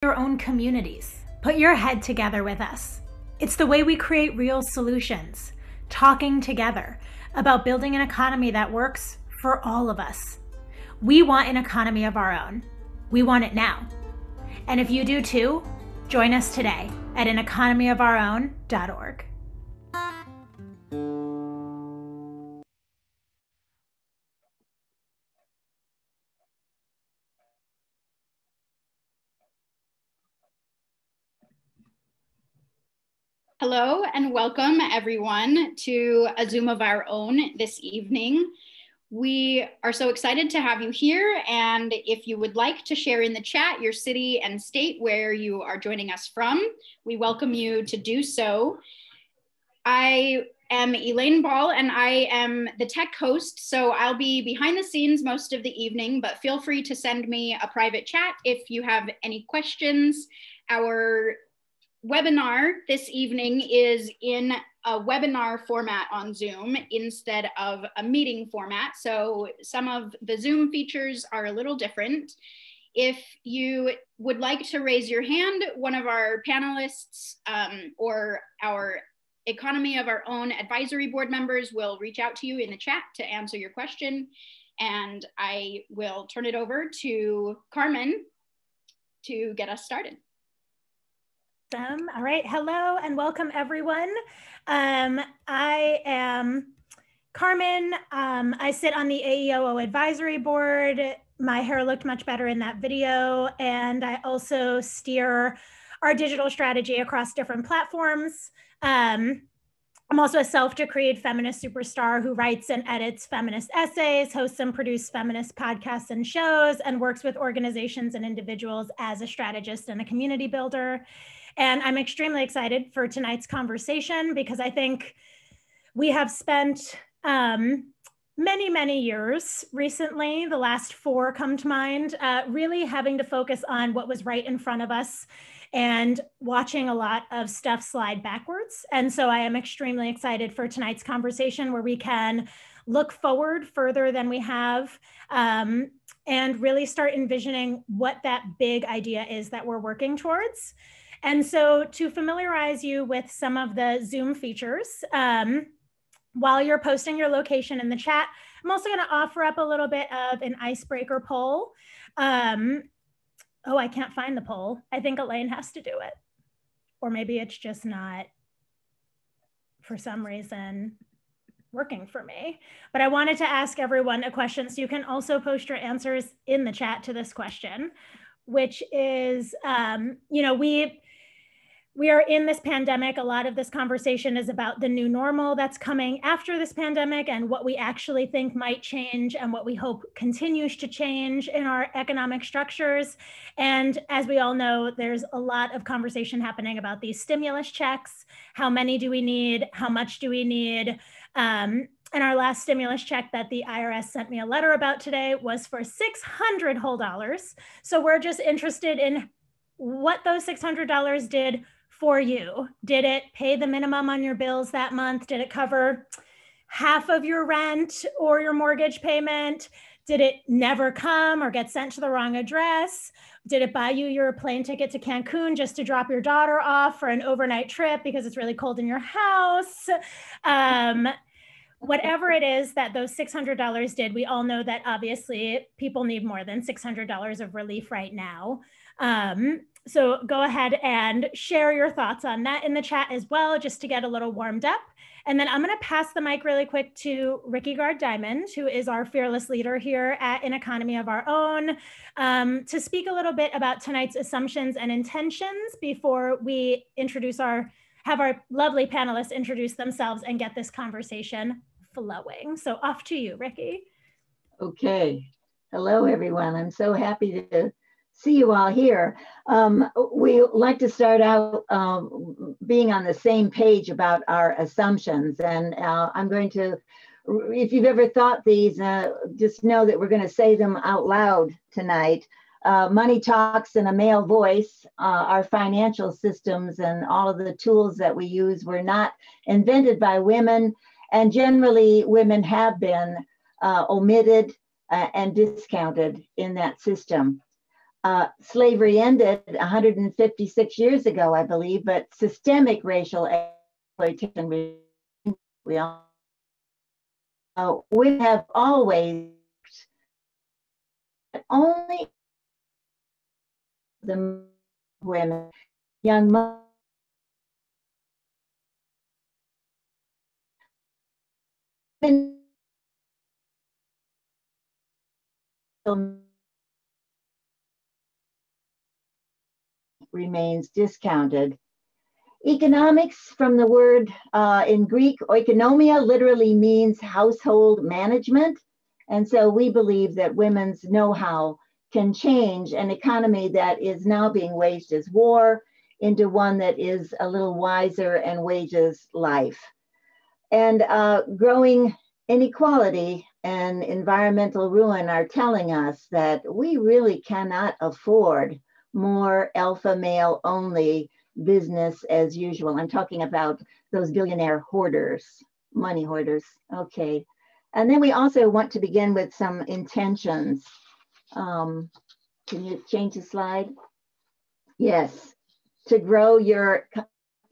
your own communities. Put your head together with us. It's the way we create real solutions, talking together about building an economy that works for all of us. We want an economy of our own. We want it now. And if you do too, join us today at aneconomyofourOwn.org. Hello and welcome everyone to a Zoom of our own this evening. We are so excited to have you here, and if you would like to share in the chat your city and state where you are joining us from, we welcome you to do so. I am Elaine Ball and I am the tech host, so I'll be behind the scenes most of the evening, but feel free to send me a private chat if you have any questions. Our webinar this evening is in a webinar format on Zoom instead of a meeting format. So some of the Zoom features are a little different. If you would like to raise your hand, one of our panelists or our Economy of Our Own advisory board members will reach out to you in the chat to answer your question. And I will turn it over to Carmen to get us started. All right, hello and welcome everyone. I am Carmen. I sit on the AEOO advisory board. My hair looked much better in that video. And I also steer our digital strategy across different platforms. I'm also a self-decreed feminist superstar who writes and edits feminist essays, hosts and produces feminist podcasts and shows, and works with organizations and individuals as a strategist and a community builder. And I'm extremely excited for tonight's conversation because I think we have spent many years recently, the last 4 come to mind, really having to focus on what was right in front of us and watching a lot of stuff slide backwards. And so I am extremely excited for tonight's conversation where we can look forward further than we have and really start envisioning what that big idea is that we're working towards. And so to familiarize you with some of the Zoom features, while you're posting your location in the chat, I'm also going to offer up a little bit of an icebreaker poll. Oh, I can't find the poll. I think Elaine has to do it. Or maybe it's just not, for some reason, working for me. But I wanted to ask everyone a question, so you can also post your answers in the chat to this question, which is, you know, we are in this pandemic. A lot of this conversation is about the new normal that's coming after this pandemic and what we actually think might change and what we hope continues to change in our economic structures. And as we all know, there's a lot of conversation happening about these stimulus checks. How many do we need? How much do we need? And our last stimulus check that the IRS sent me a letter about today was for $600 whole dollars. So we're just interested in what those $600 did for you. Did it pay the minimum on your bills that month? Did it cover half of your rent or your mortgage payment? Did it never come or get sent to the wrong address? Did it buy you your plane ticket to Cancun just to drop your daughter off for an overnight trip because it's really cold in your house? Whatever it is that those $600 did, we all know that obviously people need more than $600 of relief right now. So go ahead and share your thoughts on that in the chat as well, just to get a little warmed up. And then I'm going to pass the mic really quick to Ricky Gard-Diamond, who is our fearless leader here at An Economy of Our Own, to speak a little bit about tonight's assumptions and intentions before we have our lovely panelists introduce themselves and get this conversation flowing. So off to you, Ricky. Okay. Hello, everyone. I'm so happy to see you all here. We like to start out being on the same page about our assumptions. And I'm going to, if you've ever thought these, just know that we're going to say them out loud tonight. Money talks in a male voice. Our financial systems and all of the tools that we use were not invented by women. And generally, women have been omitted and discounted in that system. Slavery ended 156 years ago, I believe, but systemic racial exploitation, we have always only the women, young women remains discounted. Economics, from the word in Greek, oikonomia, literally means household management. And so we believe that women's know-how can change an economy that is now being waged as war into one that is a little wiser and wages life. And growing inequality and environmental ruin are telling us that we really cannot afford more alpha male only business as usual. I'm talking about those billionaire hoarders, money hoarders. Okay. And then we also want to begin with some intentions. Can you change the slide? Yes. To grow your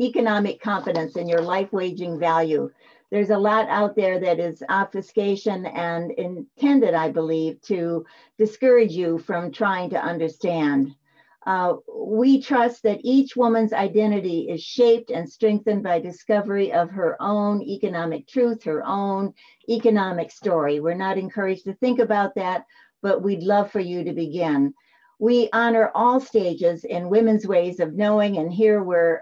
economic competence and your life waging value. There's a lot out there that is obfuscation and intended, I believe, to discourage you from trying to understand. We trust that each woman's identity is shaped and strengthened by discovery of her own economic truth, her own economic story. We're not encouraged to think about that, but we'd love for you to begin. We honor all stages in women's ways of knowing, and here we're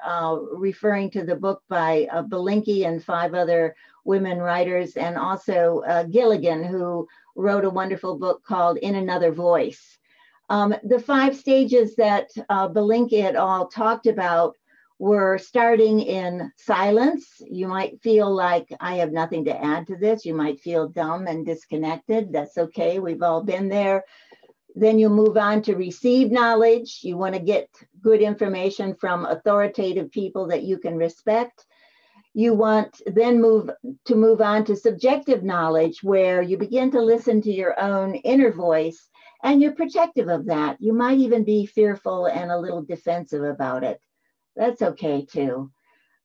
referring to the book by Belinkie and 5 other women writers, and also Gilligan, who wrote a wonderful book called In Another Voice. The 5 stages that Belinkie et al. Talked about were starting in silence. You might feel like I have nothing to add to this. You might feel dumb and disconnected. That's okay, we've all been there. Then you move on to receive knowledge. You want to get good information from authoritative people that you can respect. You want then move on to subjective knowledge, where you begin to listen to your own inner voice, and you're protective of that. You might even be fearful and a little defensive about it. That's okay too.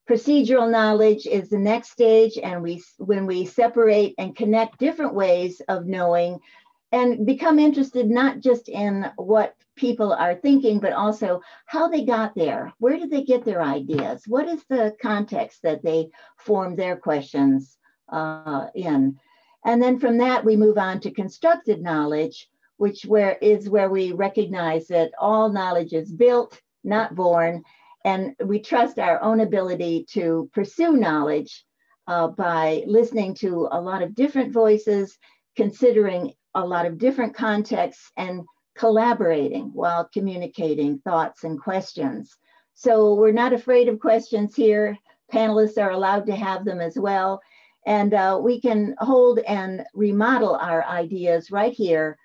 Procedural knowledge is the next stage, and when we separate and connect different ways of knowing and become interested not just in what people are thinking, but also how they got there. Where did they get their ideas? What is the context that they formed their questions in? And then from that, we move on to constructed knowledge, which is where we recognize that all knowledge is built, not born, and we trust our own ability to pursue knowledge by listening to a lot of different voices, considering a lot of different contexts, and collaborating while communicating thoughts and questions. So we're not afraid of questions here. Panelists are allowed to have them as well. And we can hold and remodel our ideas right here,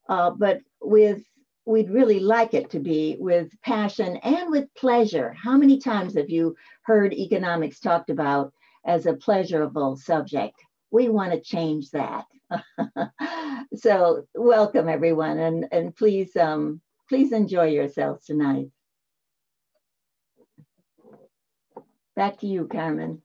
but we'd really like it to be with passion and with pleasure. How many times have you heard economics talked about as a pleasurable subject? We want to change that. So welcome everyone, and please enjoy yourselves tonight. Back to you, Carmen.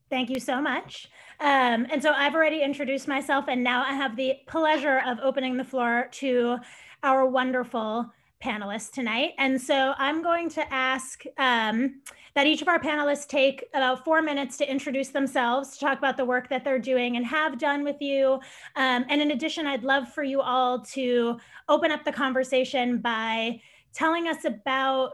Thank you so much. And so I've already introduced myself, and now I have the pleasure of opening the floor to our wonderful panelists tonight. And so I'm going to ask that each of our panelists take about 4 minutes to introduce themselves, to talk about the work that they're doing and have done with you. And in addition, I'd love for you all to open up the conversation by telling us about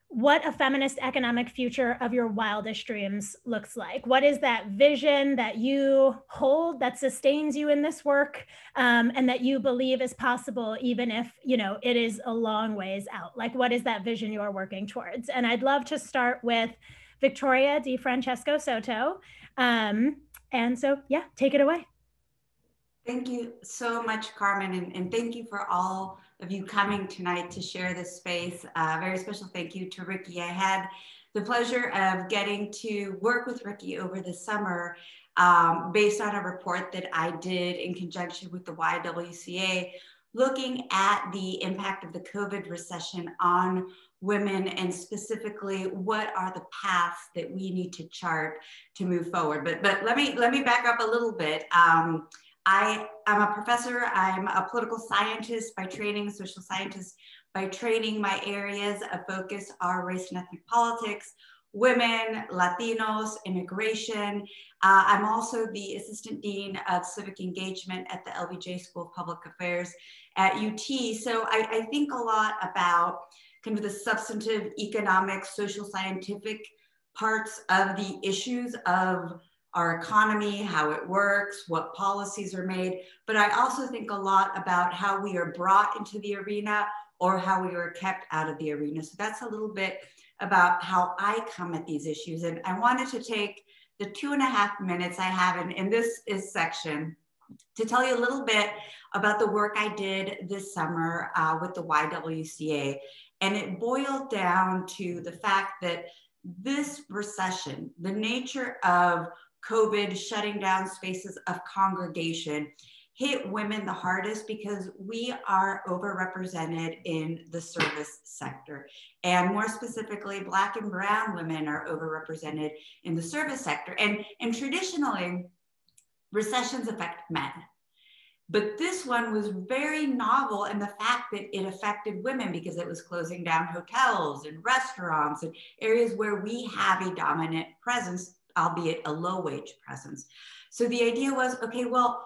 what a feminist economic future of your wildest dreams looks like. What is that vision that you hold that sustains you in this work, and that you believe is possible, even if, you know, it is a long ways out? Like, what is that vision you are working towards? And I'd love to start with Victoria DeFrancesco Soto. And so, yeah, take it away. Thank you so much, Carmen, and thank you for all of you coming tonight to share this space. Very special thank you to Ricky. I had the pleasure of getting to work with Ricky over the summer based on a report that I did in conjunction with the YWCA, looking at the impact of the COVID recession on women, and specifically what are the paths that we need to chart to move forward. But let me back up a little bit. I'm a professor. I'm a political scientist by training, social scientist by training. My areas of focus are race and ethnic politics, women, Latinos, immigration. I'm also the Assistant Dean of Civic Engagement at the LBJ School of Public Affairs at UT. So I think a lot about kind of the substantive, economic, social, scientific parts of the issues of our economy, how it works, what policies are made. But I also think a lot about how we are brought into the arena or how we are kept out of the arena. So that's a little bit about how I come at these issues. And I wanted to take the 2.5 minutes I have in this section to tell you a little bit about the work I did this summer with the YWCA. And it boiled down to the fact that this recession, the nature of COVID shutting down spaces of congregation, hit women the hardest because we are overrepresented in the service sector. And more specifically, Black and brown women are overrepresented in the service sector. And traditionally, recessions affect men. But this one was very novel in the fact that it affected women because it was closing down hotels and restaurants and areas where we have a dominant presence, albeit a low wage presence. So the idea was, okay, well,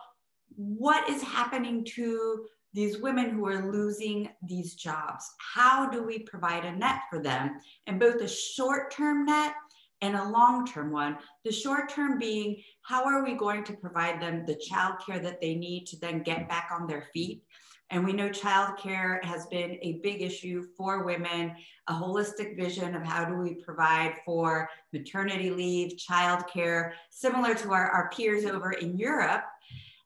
what is happening to these women who are losing these jobs? How do we provide a net for them? And both a short-term net and a long-term one. The short-term being, how are we going to provide them the childcare that they need to then get back on their feet? And we know childcare has been a big issue for women, a holistic vision of how do we provide for maternity leave, childcare, similar to our peers over in Europe.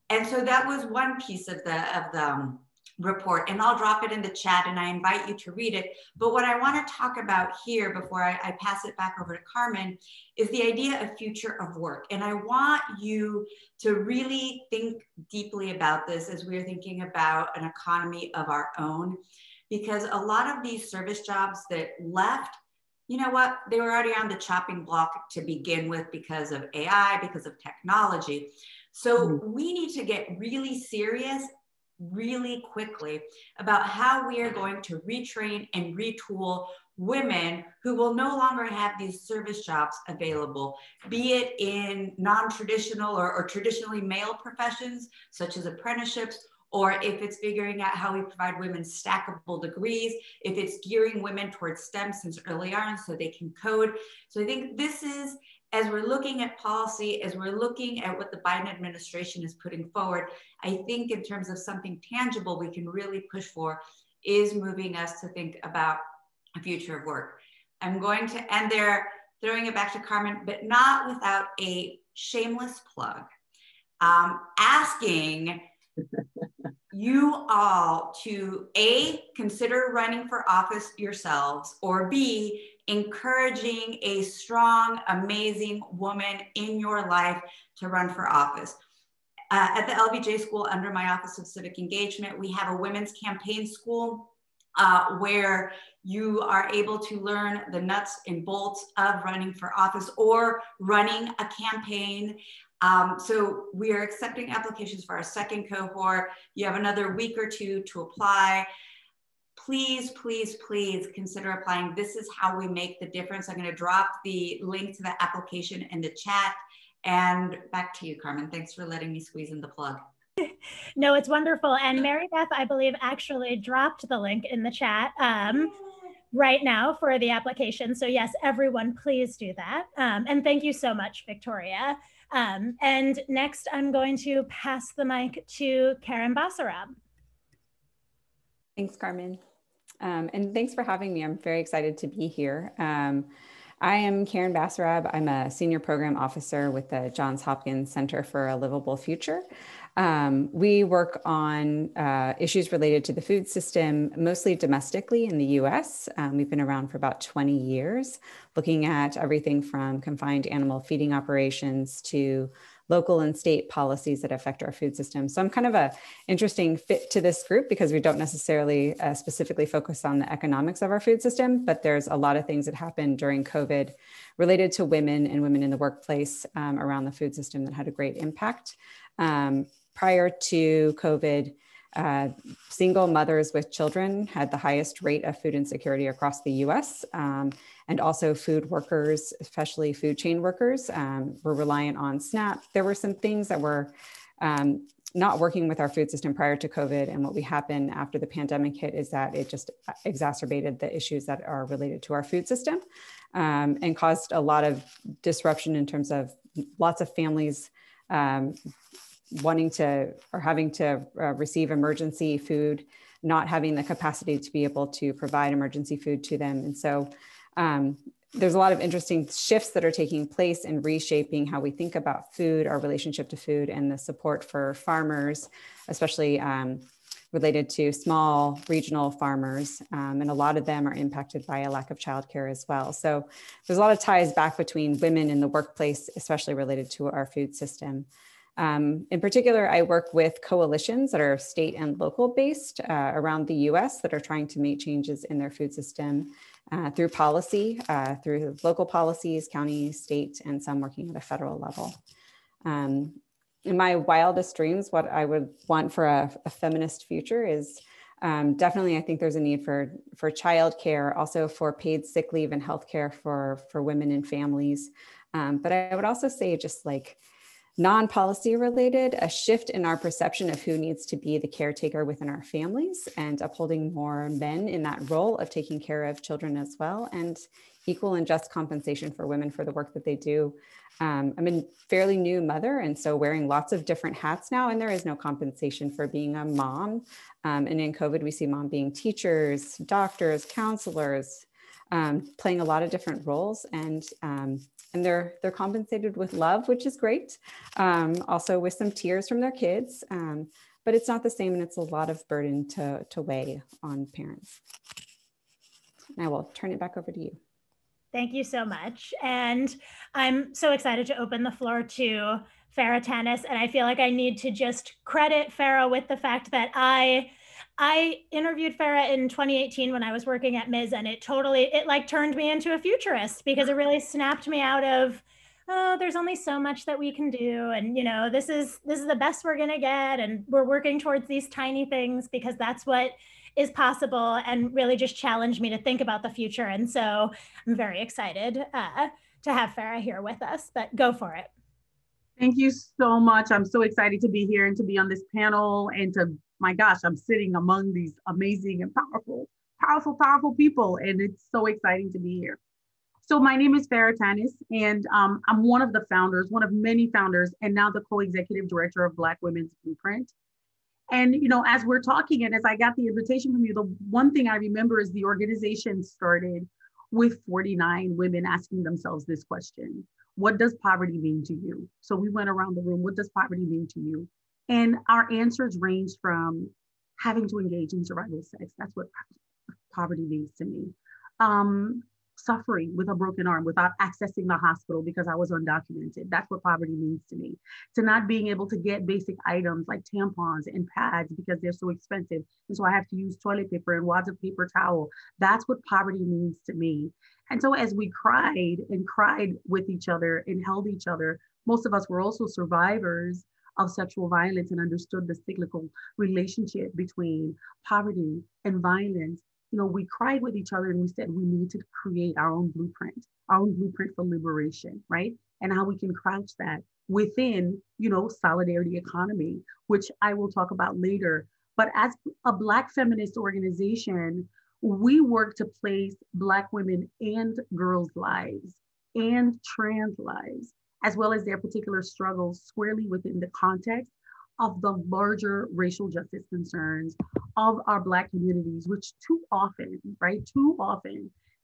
And so that was one piece of the report, and I'll drop it in the chat and I invite you to read it. But what I want to talk about here before I pass it back over to Carmen is the idea of future of work. And I want you to really think deeply about this as we're thinking about an economy of our own, because a lot of these service jobs that left, you know what, they were already on the chopping block to begin with because of AI, because of technology. So we need to get really serious really quickly about how we are going to retrain and retool women who will no longer have these service jobs available, be it in non-traditional or traditionally male professions, such as apprenticeships, or if it's figuring out how we provide women stackable degrees, if it's gearing women towards STEM since early on so they can code. So I think this is, as we're looking at policy, as we're looking at what the Biden administration is putting forward, I think in terms of something tangible we can really push for is moving us to think about a future of work. I'm going to end there, throwing it back to Carmen, but not without a shameless plug. Asking you all to A, consider running for office yourselves, or B, encouraging a strong, amazing woman in your life to run for office. At the LBJ School, under my Office of Civic Engagement, we have a women's campaign school where you are able to learn the nuts and bolts of running for office or running a campaign. So we are accepting applications for our second cohort. You have another week or two to apply. Please, please, please consider applying. This is how we make the difference. I'm going to drop the link to the application in the chat. And back to you, Carmen. Thanks for letting me squeeze in the plug. No, it's wonderful. And Mary Beth, I believe, actually dropped the link in the chat right now for the application. So yes, everyone, please do that. And thank you so much, Victoria. And next, I'm going to pass the mic to Karen Bossarab. Thanks, Carmen. And thanks for having me. I'm very excited to be here. I am Karen Bassarab. I'm a senior program officer with the Johns Hopkins Center for a Livable Future. We work on issues related to the food system, mostly domestically in the US. We've been around for about 20 years, looking at everything from confined animal feeding operations to local and state policies that affect our food system. So I'm kind of an interesting fit to this group because we don't necessarily specifically focus on the economics of our food system, but there's a lot of things that happened during COVID related to women and women in the workplace around the food system that had a great impact. Prior to COVID, single mothers with children had the highest rate of food insecurity across the US. And also food workers, especially food chain workers, were reliant on SNAP. There were some things that were not working with our food system prior to COVID. And what we happened after the pandemic hit is that it just exacerbated the issues that are related to our food system and caused a lot of disruption in terms of lots of families wanting to or having to receive emergency food, not having the capacity to be able to provide emergency food to them. And so there's a lot of interesting shifts that are taking place in reshaping how we think about food, our relationship to food, and the support for farmers, especially related to small regional farmers. And a lot of them are impacted by a lack of childcare as well. So there's a lot of ties back between women in the workplace, especially related to our food system. In particular, I work with coalitions that are state and local based around the US that are trying to make changes in their food system through policy, through local policies, county, state, and some working at a federal level. In my wildest dreams, what I would want for a feminist future is definitely, I think there's a need for childcare, also for paid sick leave and healthcare for women and families. But I would also say just like non-policy related, a shift in our perception of who needs to be the caretaker within our families and upholding more men in that role of taking care of children as well, and equal and just compensation for women for the work that they do. I'm a fairly new mother, and so wearing lots of different hats now, and there is no compensation for being a mom. And in COVID, we see mom being teachers, doctors, counselors, playing a lot of different roles, and they're compensated with love, which is great. Also with some tears from their kids, but it's not the same, and it's a lot of burden to weigh on parents. And I will turn it back over to you. Thank you so much. And I'm so excited to open the floor to Farah Tanis. And I feel like I need to just credit Farah with the fact that I interviewed Farah in 2018 when I was working at Ms. And it like turned me into a futurist, because it really snapped me out of, oh, there's only so much that we can do. And, you know, this is the best we're going to get. And we're working towards these tiny things because that's what is possible, and really just challenged me to think about the future. And so I'm very excited to have Farah here with us, but go for it. Thank you so much. I'm so excited to be here and to be on this panel, and my gosh, I'm sitting among these amazing and powerful people. And it's so exciting to be here. So my name is Farah Tanis, and I'm one of the founders, one of many founders, and now the co-executive director of Black Women's Blueprint. And, you know, as we're talking and as I got the invitation from you, the one thing I remember is the organization started with 49 women asking themselves this question: what does poverty mean to you? So we went around the room, what does poverty mean to you? And our answers ranged from having to engage in survival sex. That's what poverty means to me. Suffering with a broken arm without accessing the hospital because I was undocumented. That's what poverty means to me. To not being able to get basic items like tampons and pads because they're so expensive. And so I have to use toilet paper and wads of paper towel. That's what poverty means to me. And so as we cried with each other and held each other, most of us were also survivors of sexual violence and understood the cyclical relationship between poverty and violence. You know, we cried with each other and we said we need to create our own blueprint for liberation, right? And how we can crouch that within, you know, solidarity economy, which I will talk about later. But as a Black feminist organization, we work to place Black women and girls' lives and trans lives, as well as their particular struggles, squarely within the context of the larger racial justice concerns of our Black communities, which too often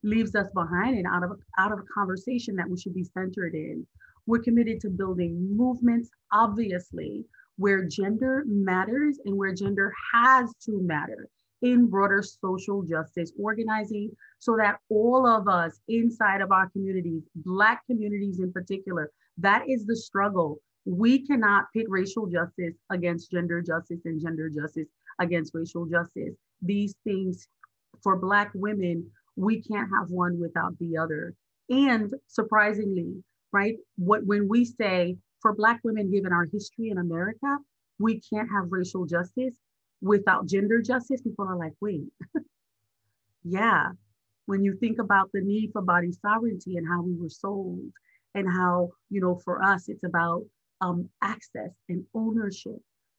leaves us behind and out of a conversation that we should be centered in. We're committed to building movements, obviously, where gender matters and where gender has to matter in broader social justice organizing, so that all of us inside of our communities, Black communities in particular, that is the struggle. We cannot pit racial justice against gender justice and gender justice against racial justice. These things, for Black women, we can't have one without the other. And surprisingly, right, when we say for Black women, given our history in America, we can't have racial justice without gender justice, people are like, wait, yeah. When you think about the need for body sovereignty and how we were sold, and how, you know, for us, it's about access and ownership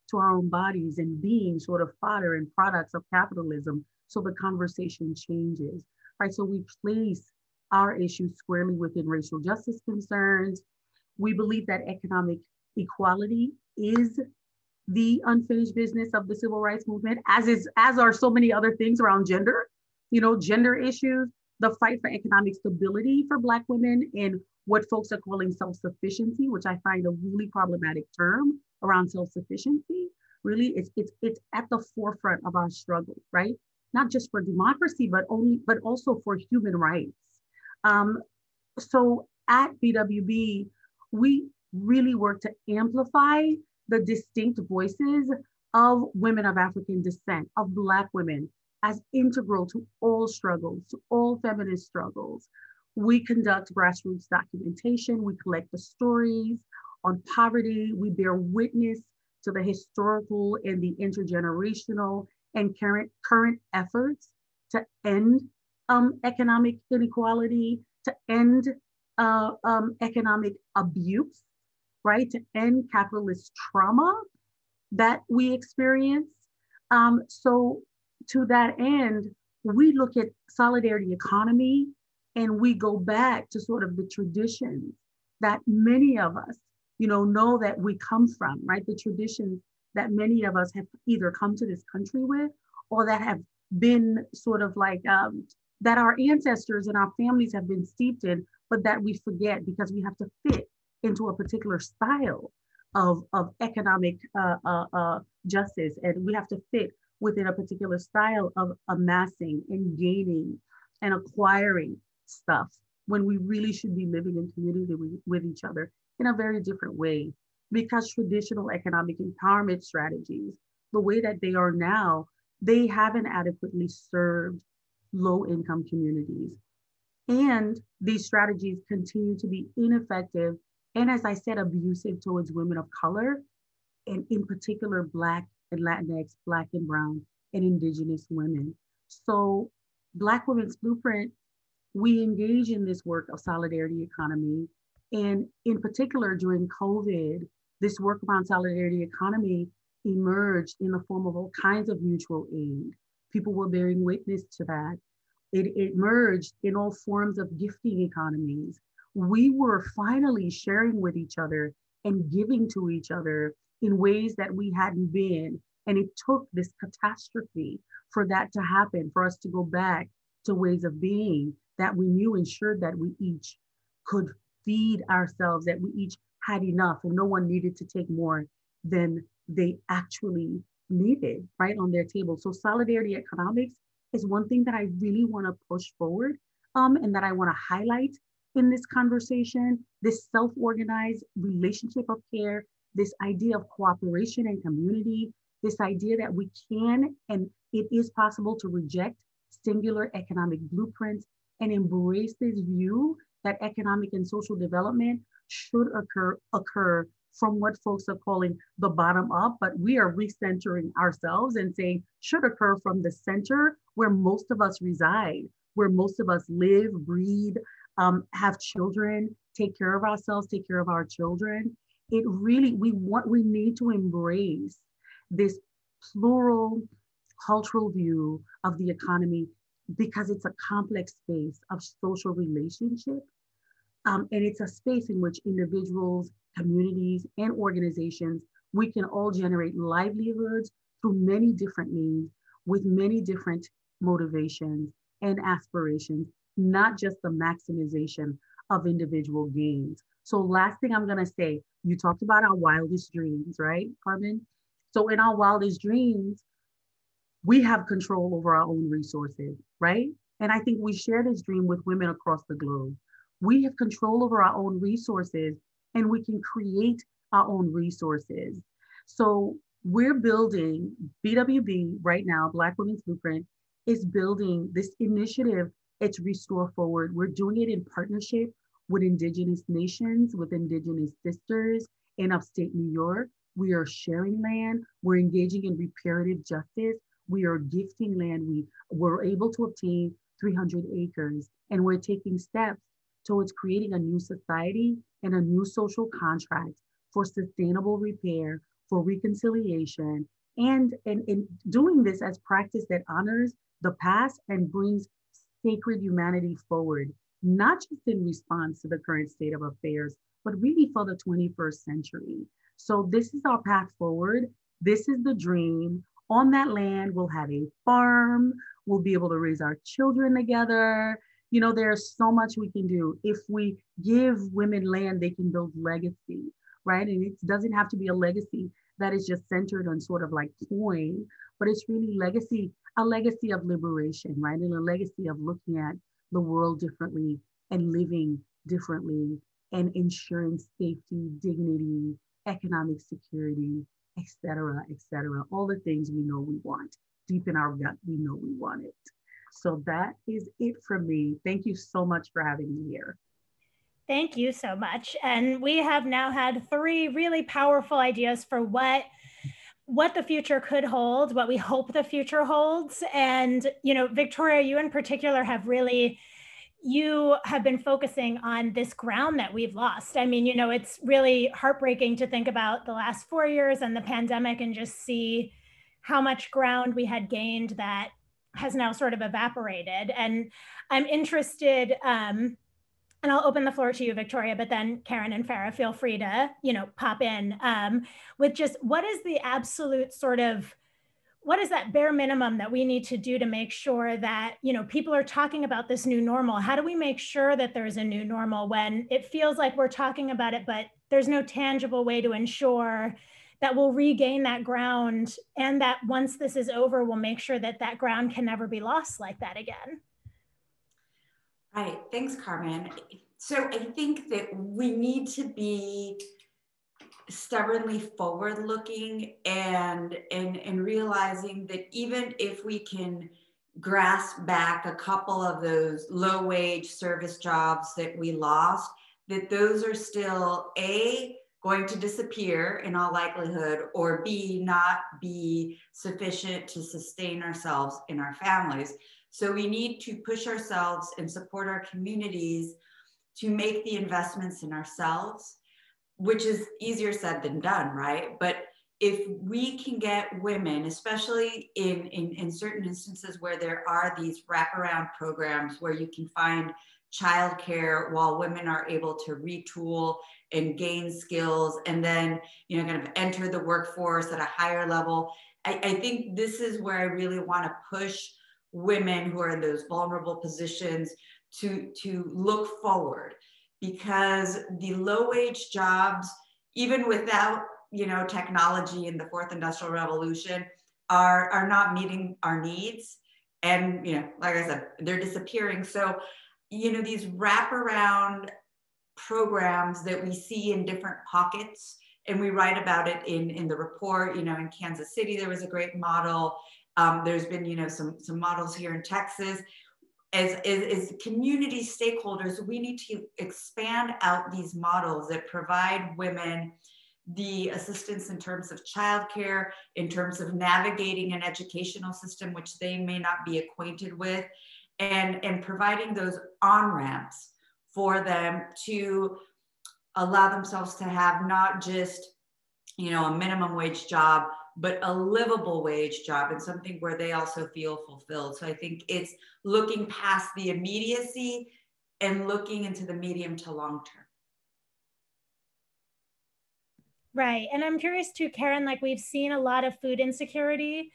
to our own bodies and being sort of fodder and products of capitalism. So the conversation changes, right? So we place our issues squarely within racial justice concerns. We believe that economic equality is the unfinished business of the civil rights movement, as are so many other things around gender, you know, gender issues, the fight for economic stability for Black women, and what folks are calling self-sufficiency, which I find a really problematic term around self-sufficiency. Really, it's at the forefront of our struggle, right? Not just for democracy, but also for human rights. So at BWB, we really work to amplify the distinct voices of women of African descent, of Black women, as integral to all struggles, to all feminist struggles. We conduct grassroots documentation, we collect the stories on poverty, we bear witness to the historical and the intergenerational and current efforts to end economic inequality, to end economic abuse, right? To end capitalist trauma that we experience. So to that end, we look at solidarity economy, and we go back to sort of the traditions that many of us, you know that we come from, right? The traditions that many of us have either come to this country with, or that have been sort of like, that our ancestors and our families have been steeped in, but that we forget because we have to fit into a particular style of economic justice. And we have to fit within a particular style of amassing and gaining and acquiring stuff, when we really should be living in community with each other in a very different way. Because traditional economic empowerment strategies, the way that they are now, they haven't adequately served low-income communities. And these strategies continue to be ineffective and, as I said, abusive towards women of color, and in particular, Black and Latinx, Black and Brown and Indigenous women. So Black Women's Blueprint, we engage in this work of solidarity economy. And in particular, during COVID, this work around solidarity economy emerged in the form of all kinds of mutual aid. People were bearing witness to that. It emerged in all forms of gifting economies. We were finally sharing with each other and giving to each other in ways that we hadn't been. And it took this catastrophe for that to happen, for us to go back to ways of being that we knew ensured that we each could feed ourselves, that we each had enough and no one needed to take more than they actually needed, right, on their table. So solidarity economics is one thing that I really want to push forward and that I want to highlight in this conversation, this self-organized relationship of care, this idea of cooperation and community, this idea that we can and it is possible to reject singular economic blueprints and embrace this view that economic and social development should occur from what folks are calling the bottom up, but we are recentering ourselves and saying should occur from the center where most of us reside, where most of us live, breathe, have children, take care of ourselves, take care of our children. It really, we need to embrace this plural cultural view of the economy because it's a complex space of social relationship. And it's a space in which individuals, communities, and organizations, we can all generate livelihoods through many different means with many different motivations and aspirations, not just the maximization of individual gains. So last thing I'm gonna say, you talked about our wildest dreams, right, Carmen? So in our wildest dreams, we have control over our own resources, right? And I think we share this dream with women across the globe. We have control over our own resources and we can create our own resources. So we're building, BWB right now, Black Women's Blueprint, is building this initiative. It's Restore Forward. We're doing it in partnership with Indigenous nations, with Indigenous sisters in upstate New York. We are sharing land. We're engaging in reparative justice. We are gifting land. We were able to obtain 300 acres, and we're taking steps towards creating a new society and a new social contract for sustainable repair, for reconciliation, and doing this as practice that honors the past and brings sacred humanity forward, not just in response to the current state of affairs, but really for the 21st century. So this is our path forward. This is the dream. On that land, we'll have a farm. We'll be able to raise our children together. You know, there's so much we can do. If we give women land, they can build legacy, right? And it doesn't have to be a legacy that is just centered on sort of like coin, but it's really legacy, a legacy of liberation, right? And a legacy of looking at the world differently and living differently and ensuring safety, dignity, economic security, et cetera, all the things we know we want. Deep in our gut, we know we want it. So that is it from me. Thank you so much for having me here. Thank you so much. And we have now had 3 really powerful ideas for what the future could hold, what we hope the future holds. And, you know, Victoria, you in particular you have been focusing on this ground that we've lost. I mean, you know, it's really heartbreaking to think about the last 4 years and the pandemic and just see how much ground we had gained that has now sort of evaporated. And I'm interested, and I'll open the floor to you, Victoria, but then Karen and Farah, feel free to, you know, pop in with just what is the absolute sort of, what is that bare minimum that we need to do to make sure that, you know, people are talking about this new normal? How do we make sure that there's a new normal when it feels like we're talking about it, but there's no tangible way to ensure that we'll regain that ground, and that once this is over, we'll make sure that that ground can never be lost like that again? Right, thanks, Carmen. So I think that we need to be stubbornly forward-looking and realizing that even if we can grasp back a couple of those low-wage service jobs that we lost, that those are still going to disappear in all likelihood, or B, not be sufficient to sustain ourselves and our families. So we need to push ourselves and support our communities to make the investments in ourselves, which is easier said than done, right? But if we can get women, especially in certain instances where there are these wraparound programs where you can find childcare while women are able to retool and gain skills and then, you know, kind of enter the workforce at a higher level. I think this is where I really want to push women who are in those vulnerable positions to look forward, because the low-wage jobs, even without, you know, technology and the 4th Industrial Revolution, are not meeting our needs. And, you know, like I said, they're disappearing. So, you know, these wraparound programs that we see in different pockets, and we write about it in the report. You know, in Kansas City, there was a great model. There's been, you know, some models here in Texas. As community stakeholders, we need to expand out these models that provide women the assistance in terms of childcare, in terms of navigating an educational system which they may not be acquainted with, and providing those on-ramps for them to allow themselves to have not just, you know, a minimum wage job, but a livable wage job, and something where they also feel fulfilled. So I think it's looking past the immediacy and looking into the medium to long term. Right. And I'm curious too, Karen, like we've seen a lot of food insecurity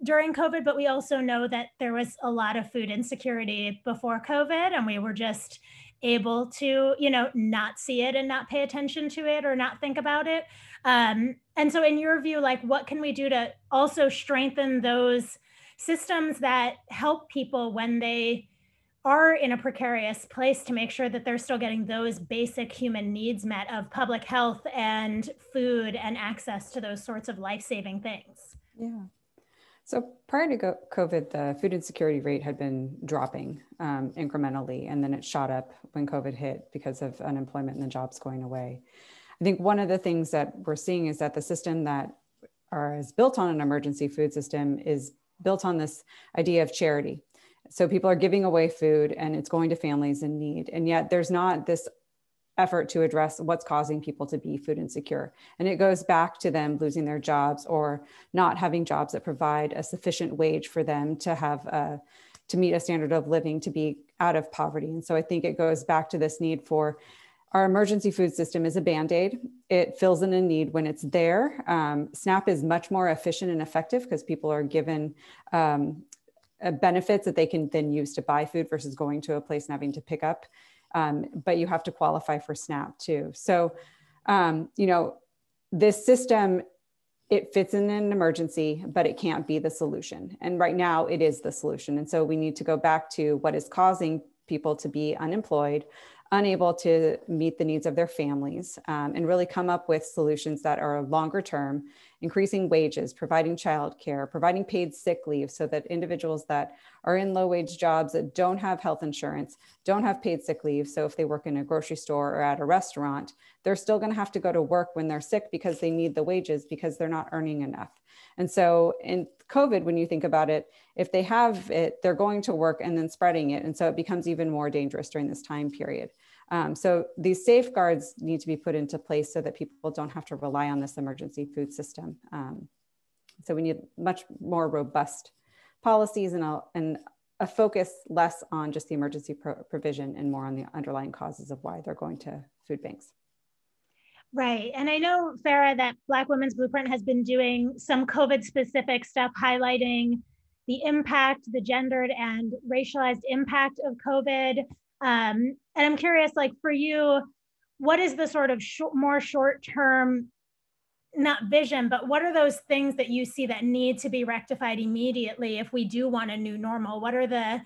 during COVID, but we also know that there was a lot of food insecurity before COVID, and we were just able to, you know, not see it and not pay attention to it or not think about it. And so in your view, like what can we do to also strengthen those systems that help people when they are in a precarious place to make sure that they're still getting those basic human needs met of public health and food and access to those sorts of life-saving things. Yeah. So prior to COVID, the food insecurity rate had been dropping incrementally, and then it shot up when COVID hit because of unemployment and the jobs going away. I think one of the things that we're seeing is that the system that is built on an emergency food system is built on this idea of charity. So people are giving away food and it's going to families in need. And yet there's not this effort to address what's causing people to be food insecure. And it goes back to them losing their jobs or not having jobs that provide a sufficient wage for them to have to meet a standard of living, to be out of poverty. And so I think it goes back to this need for our emergency food system is a Band-Aid. It fills in a need when it's there. SNAP is much more efficient and effective because people are given benefits that they can then use to buy food versus going to a place and having to pick up. But you have to qualify for SNAP too. So, you know, this system, it fits in an emergency, but it can't be the solution. And right now it is the solution. And so we need to go back to what is causing people to be unemployed, unable to meet the needs of their families, and really come up with solutions that are longer term, increasing wages, providing childcare, providing paid sick leave so that individuals that are in low wage jobs that don't have health insurance, don't have paid sick leave. So if they work in a grocery store or at a restaurant, they're still going to have to go to work when they're sick because they need the wages because they're not earning enough. And so in COVID, when you think about it, if they have it, they're going to work and then spreading it. And so it becomes even more dangerous during this time period. So these safeguards need to be put into place so that people don't have to rely on this emergency food system. So we need much more robust policies and a focus less on just the emergency provision and more on the underlying causes of why they're going to food banks. Right. And I know, Farah, that Black Women's Blueprint has been doing some COVID-specific stuff, highlighting the impact, the gendered and racialized impact of COVID. And I'm curious, like for you, what is the sort of more short-term, not vision, but what are those things that you see that need to be rectified immediately if we do want a new normal? What are the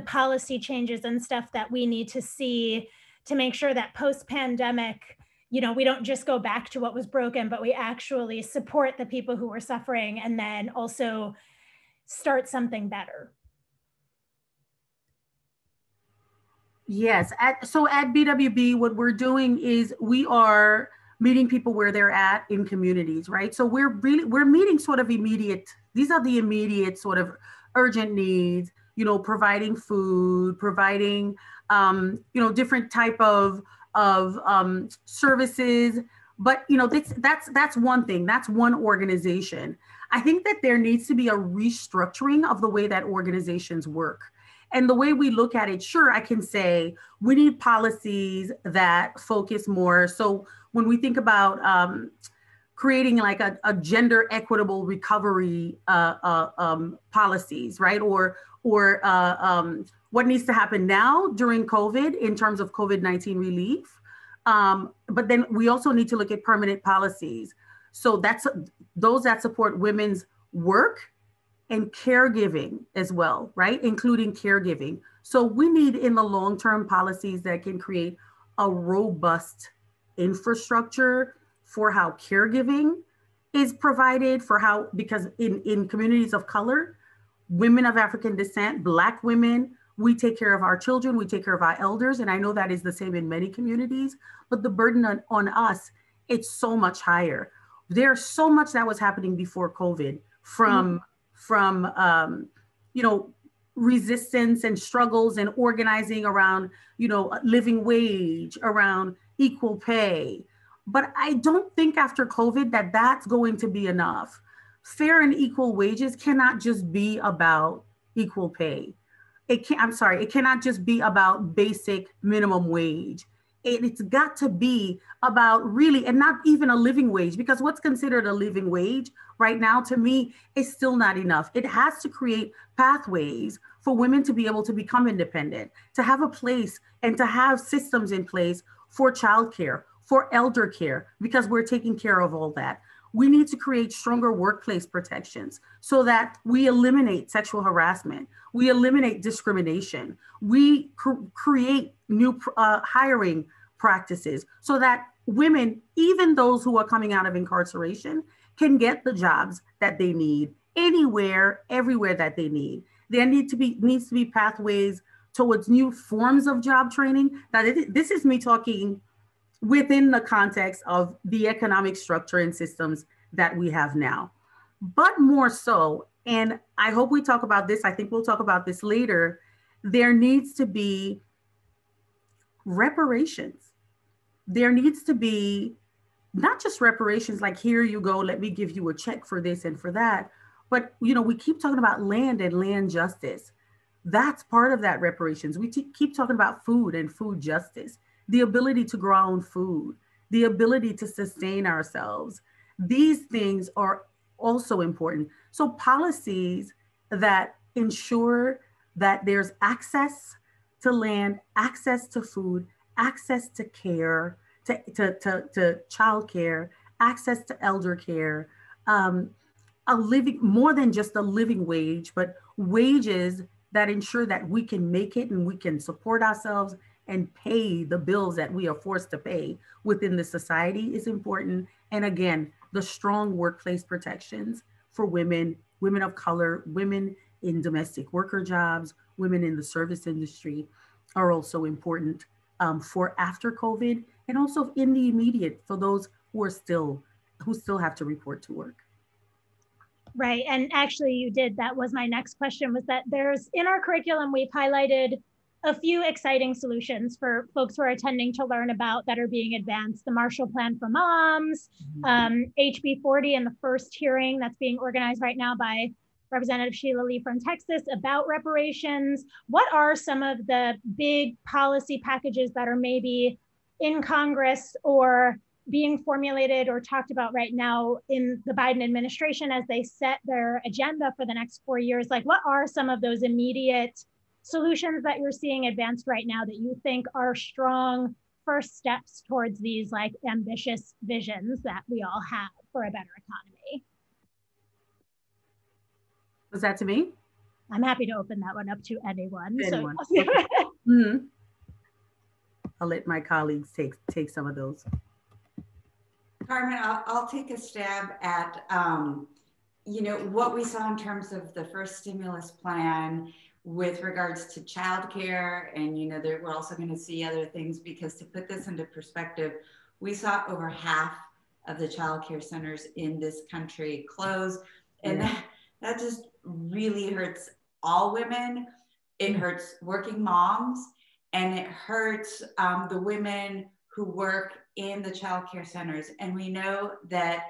policy changes and stuff that we need to see to make sure that post-pandemic, you know, we don't just go back to what was broken, but we actually support the people who are suffering and then also start something better? Yes. So at BWB, what we're doing is we are meeting people where they're at in communities, right? So we're meeting sort of immediate, these are the immediate sort of urgent needs, you know, providing food, providing, you know, different type of services. But, you know, that's one thing, that's one organization. I think that there needs to be a restructuring of the way that organizations work. And the way we look at it, sure, I can say we need policies that focus more. So when we think about creating like a gender equitable recovery policies, right? Or what needs to happen now during COVID in terms of COVID-19 relief. But then we also need to look at permanent policies. So that's those that support women's work and caregiving as well, right? Including caregiving. So we need in the long-term policies that can create a robust infrastructure for how caregiving is provided, for how, because in communities of color, women of African descent, Black women, we take care of our children, we take care of our elders. And I know that is the same in many communities, but the burden on us, it's so much higher. There's so much that was happening before COVID from you know, resistance and struggles and organizing around, you know, living wage, around equal pay. But I don't think after COVID that that's going to be enough. Fair and equal wages cannot just be about equal pay. It cannot just be about basic minimum wage. It's got to be about really, and not even a living wage, because what's considered a living wage right now to me is still not enough. It has to create pathways for women to be able to become independent, to have a place and to have systems in place for childcare, for elder care, because we're taking care of all that. We need to create stronger workplace protections so that we eliminate sexual harassment, we eliminate discrimination, we create new hiring practices so that women, even those who are coming out of incarceration, can get the jobs that they need anywhere, everywhere that they need. There needs to be pathways towards new forms of job training. Now, this is me talking within the context of the economic structure and systems that we have now. But more so, and I hope we talk about this, I think we'll talk about this later, there needs to be reparations. There needs to be not just reparations like, here you go, let me give you a check for this and for that, but we keep talking about land and land justice. That's part of that reparations. We keep talking about food and food justice, the ability to grow our own food, the ability to sustain ourselves. These things are also important. So policies that ensure that there's access to land, access to food, access to care, to childcare, access to elder care, a living, more than just a living wage, but wages that ensure that we can make it and we can support ourselves and pay the bills that we are forced to pay within the society is important. And again, the strong workplace protections for women, women of color, women in domestic worker jobs, women in the service industry are also important for after COVID, and also in the immediate for those who still have to report to work. Right, and actually you did, that was my next question, was that there's, in our curriculum, we've highlighted a few exciting solutions for folks who are attending to learn about that are being advanced. The Marshall Plan for Moms, HB 40 and the first hearing that's being organized right now by Representative Sheila Lee from Texas about reparations. What are some of the big policy packages that are maybe in Congress or being formulated or talked about right now in the Biden administration as they set their agenda for the next 4 years? Like, what are some of those immediate solutions that you're seeing advanced right now that you think are strong first steps towards these like ambitious visions that we all have for a better economy? Was that to me? I'm happy to open that one up to anyone. Anyone. So, Mm-hmm. I'll let my colleagues take some of those. Carmen, I'll take a stab at what we saw in terms of the first stimulus plan with regards to childcare, and we're also going to see other things, because to put this into perspective, we saw over half of the childcare centers in this country close, and that just really hurts all women. It hurts working moms, and it hurts the women who work in the childcare centers. And we know that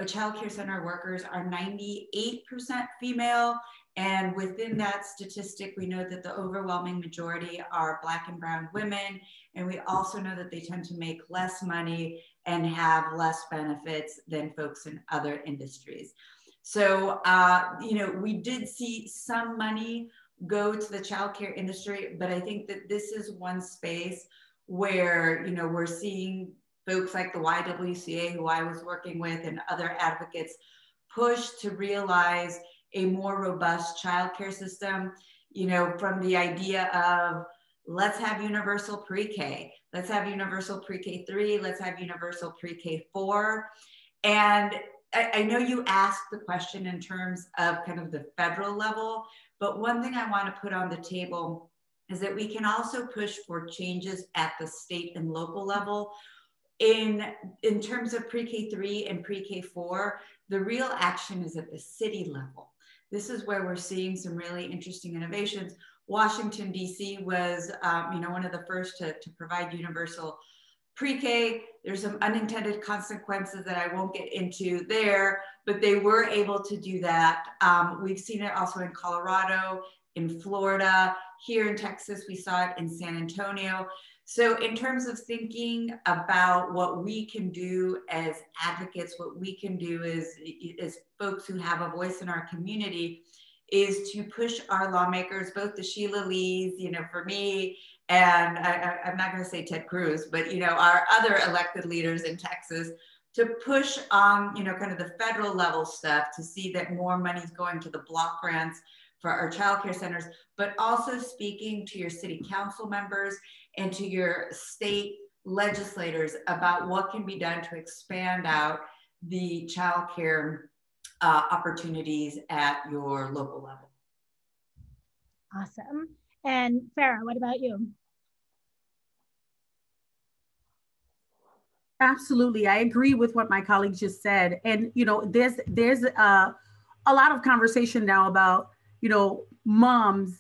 childcare center workers are 98% female. And within that statistic, we know that the overwhelming majority are Black and brown women. And we also know that they tend to make less money and have less benefits than folks in other industries. So, we did see some money go to the childcare industry, but I think that this is one space where, we're seeing folks like the YWCA, who I was working with, and other advocates push to realize a more robust childcare system, from the idea of let's have universal pre-K, let's have universal pre-K 3, let's have universal pre-K 4. And I know you asked the question in terms of kind of the federal level, but one thing I want to put on the table is that we can also push for changes at the state and local level. In terms of pre-K 3 and pre-K 4, the real action is at the city level. This is where we're seeing some really interesting innovations. Washington, D.C. was one of the first to provide universal pre-K. There's some unintended consequences that I won't get into there, but they were able to do that. We've seen it also in Colorado, in Florida, here in Texas, we saw it in San Antonio. So in terms of thinking about what we can do as advocates, what we can do as folks who have a voice in our community, is to push our lawmakers, both the Sheila Lees, for me, and I'm not going to say Ted Cruz, but our other elected leaders in Texas, to push on, kind of the federal level stuff to see that more money is going to the block grants for our childcare centers, but also speaking to your city council members and to your state legislators about what can be done to expand out the childcare opportunities at your local level. Awesome. And Farah, what about you? Absolutely, I agree with what my colleagues just said. And there's a lot of conversation now about moms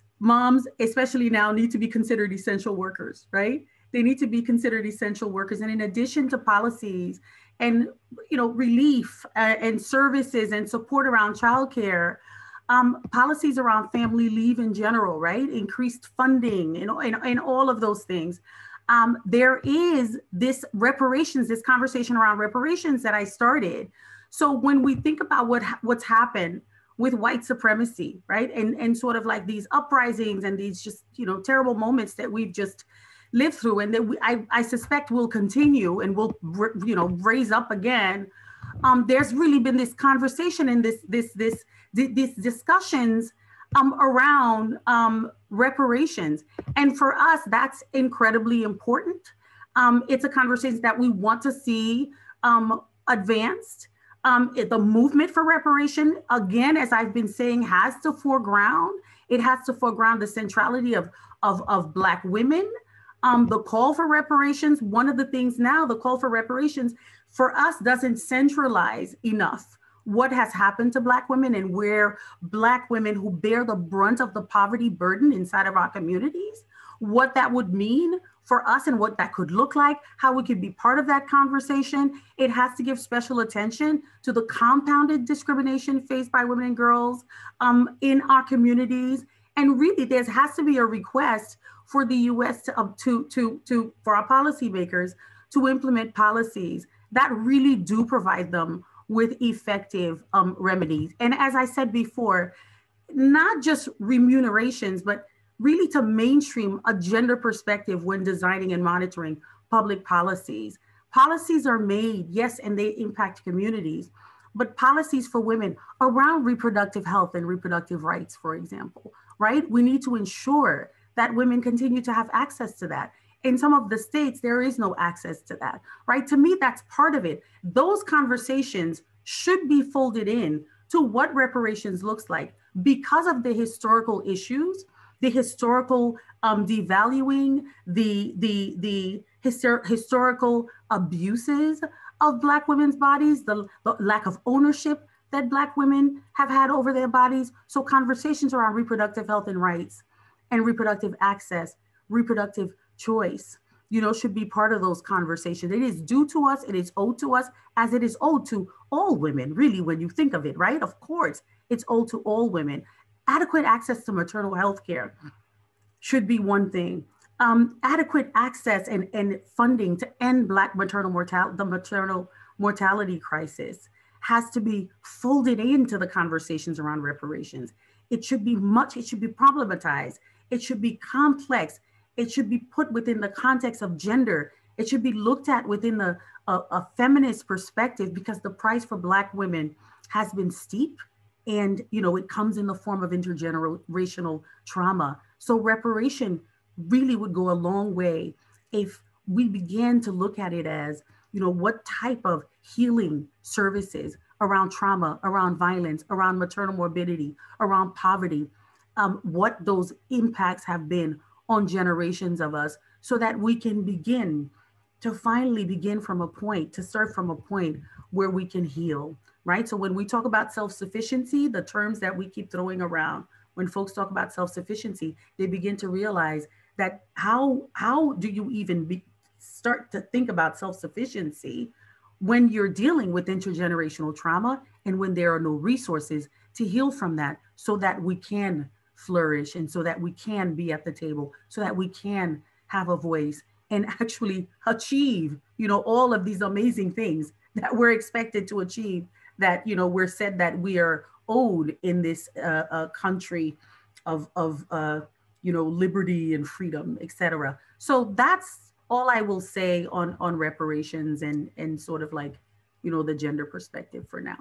especially now need to be considered essential workers, right? They need to be considered essential workers. And in addition to policies and relief and services and support around childcare, policies around family leave in general, right? Increased funding and all of those things. There is this conversation around reparations that I started. So when we think about what's happened with white supremacy, right? And sort of like these uprisings and these just, terrible moments that we've just lived through and that I suspect will continue and will, raise up again. There's really been this conversation and these discussions around reparations. And for us, that's incredibly important. It's a conversation that we want to see advanced. The movement for reparation, again, as I've been saying, has to foreground. It has to foreground the centrality of Black women. The call for reparations, one of the things now, the call for reparations for us doesn't centralize enough what has happened to Black women and where Black women who bear the brunt of the poverty burden inside of our communities, what that would mean for us and what that could look like, how we could be part of that conversation. It has to give special attention to the compounded discrimination faced by women and girls in our communities. And really, there has to be a request for the US for our policymakers to implement policies that really do provide them with effective remedies. And as I said before, not just remunerations, but really to mainstream a gender perspective when designing and monitoring public policies. Policies are made, yes, and they impact communities, but policies for women around reproductive health and reproductive rights, for example, right? We need to ensure that women continue to have access to that. In some of the states, there is no access to that, right? To me, that's part of it. Those conversations should be folded in to what reparations looks like because of the historical issues, the historical devaluing, the historical abuses of Black women's bodies, the lack of ownership that Black women have had over their bodies. So conversations around reproductive health and rights and reproductive access, reproductive choice, should be part of those conversations. It is due to us, it is owed to us, as it is owed to all women, really, when you think of it, right? Of course, it's owed to all women. Adequate access to maternal health care should be one thing. Adequate access and funding to end Black maternal mortality crisis has to be folded into the conversations around reparations. It should be problematized. It should be complex. It should be put within the context of gender. It should be looked at within a feminist perspective, because the price for Black women has been steep, and it comes in the form of intergenerational trauma. So reparation really would go a long way if we began to look at it as, what type of healing services around trauma, around violence, around maternal morbidity, around poverty, what those impacts have been on generations of us, so that we can start from a point where we can heal, right? So when we talk about self-sufficiency, the terms that we keep throwing around, when folks talk about self-sufficiency, they begin to realize that how do you even start to think about self-sufficiency when you're dealing with intergenerational trauma and when there are no resources to heal from that, so that we can flourish and so that we can be at the table, so that we can have a voice and actually achieve, all of these amazing things that we're expected to achieve, that, we're said that we are owed in this country of liberty and freedom, etc. So that's all I will say on reparations and sort of like the gender perspective for now.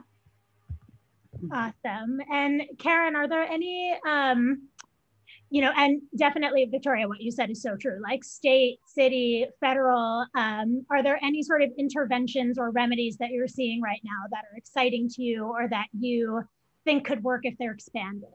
Awesome. And Karen, are there any, and definitely Victoria, what you said is so true, like state, city, federal, are there any sort of interventions or remedies that you're seeing right now that are exciting to you or that you think could work if they're expanded?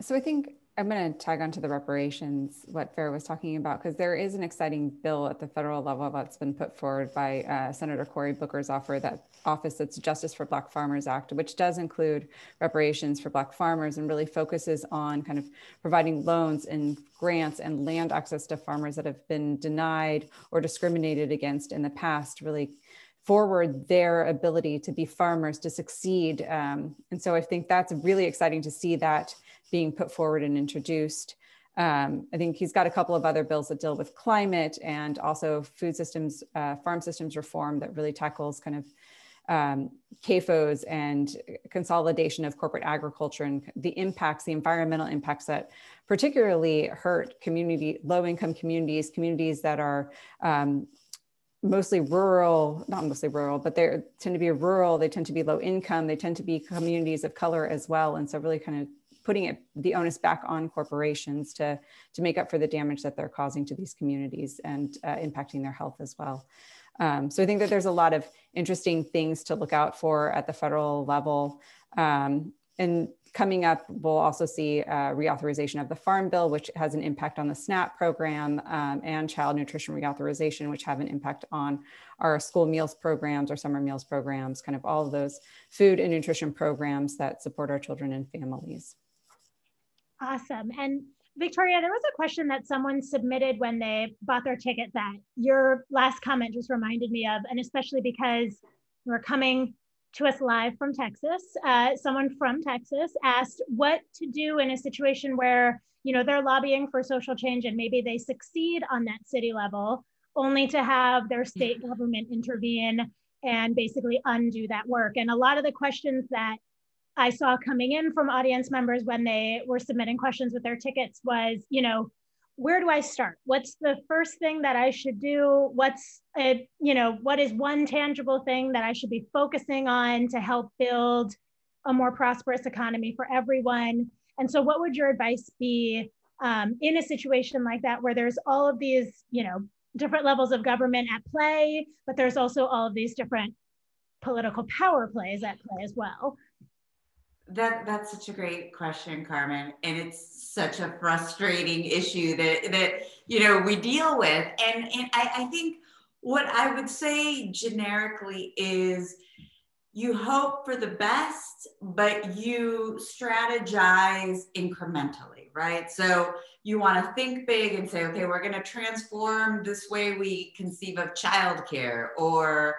So I think I'm going to tag onto the reparations, what Farah was talking about, because there is an exciting bill at the federal level that's been put forward by Senator Cory Booker's office, that's Justice for Black Farmers Act, which does include reparations for Black farmers and really focuses on kind of providing loans and grants and land access to farmers that have been denied or discriminated against in the past, really forward their ability to be farmers, to succeed. And so I think that's really exciting to see that being put forward and introduced. I think he's got a couple of other bills that deal with climate and also food systems, farm systems reform that really tackles kind of CAFOs and consolidation of corporate agriculture and the impacts, the environmental impacts that particularly hurt low-income communities that are mostly rural, not mostly rural, but they tend to be rural, they tend to be low income, they tend to be communities of color as well. And so really kind of putting the onus back on corporations to make up for the damage that they're causing to these communities and impacting their health as well. So I think that there's a lot of interesting things to look out for at the federal level. And coming up, we'll also see reauthorization of the Farm Bill, which has an impact on the SNAP program, and child nutrition reauthorization, which have an impact on our school meals programs, our summer meals programs, kind of all of those food and nutrition programs that support our children and families. Awesome. And Victoria, there was a question that someone submitted when they bought their ticket that your last comment just reminded me of, and especially because we're coming to us live from Texas. Someone from Texas asked what to do in a situation where, they're lobbying for social change and maybe they succeed on that city level, only to have their state government intervene and basically undo that work. And a lot of the questions that I saw coming in from audience members when they were submitting questions with their tickets was, where do I start? What's the first thing that I should do? What is one tangible thing that I should be focusing on to help build a more prosperous economy for everyone? And so what would your advice be in a situation like that, where there's all of these, different levels of government at play, but there's also all of these different political power plays at play as well? That's such a great question, Carmen, and it's such a frustrating issue that we deal with. And I think what I would say generically is you hope for the best, but you strategize incrementally, right? So you want to think big and say, okay, we're going to transform this way we conceive of childcare or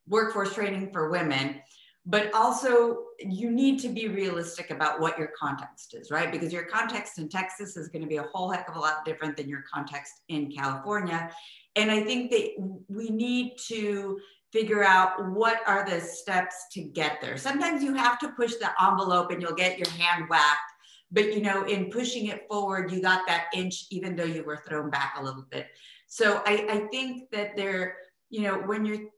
workforce training for women. But also you need to be realistic about what your context is, right? Because your context in Texas is going to be a whole heck of a lot different than your context in California. And I think that we need to figure out what are the steps to get there. Sometimes you have to push the envelope and you'll get your hand whacked. But, in pushing it forward, you got that inch, even though you were thrown back a little bit. So I think that when you're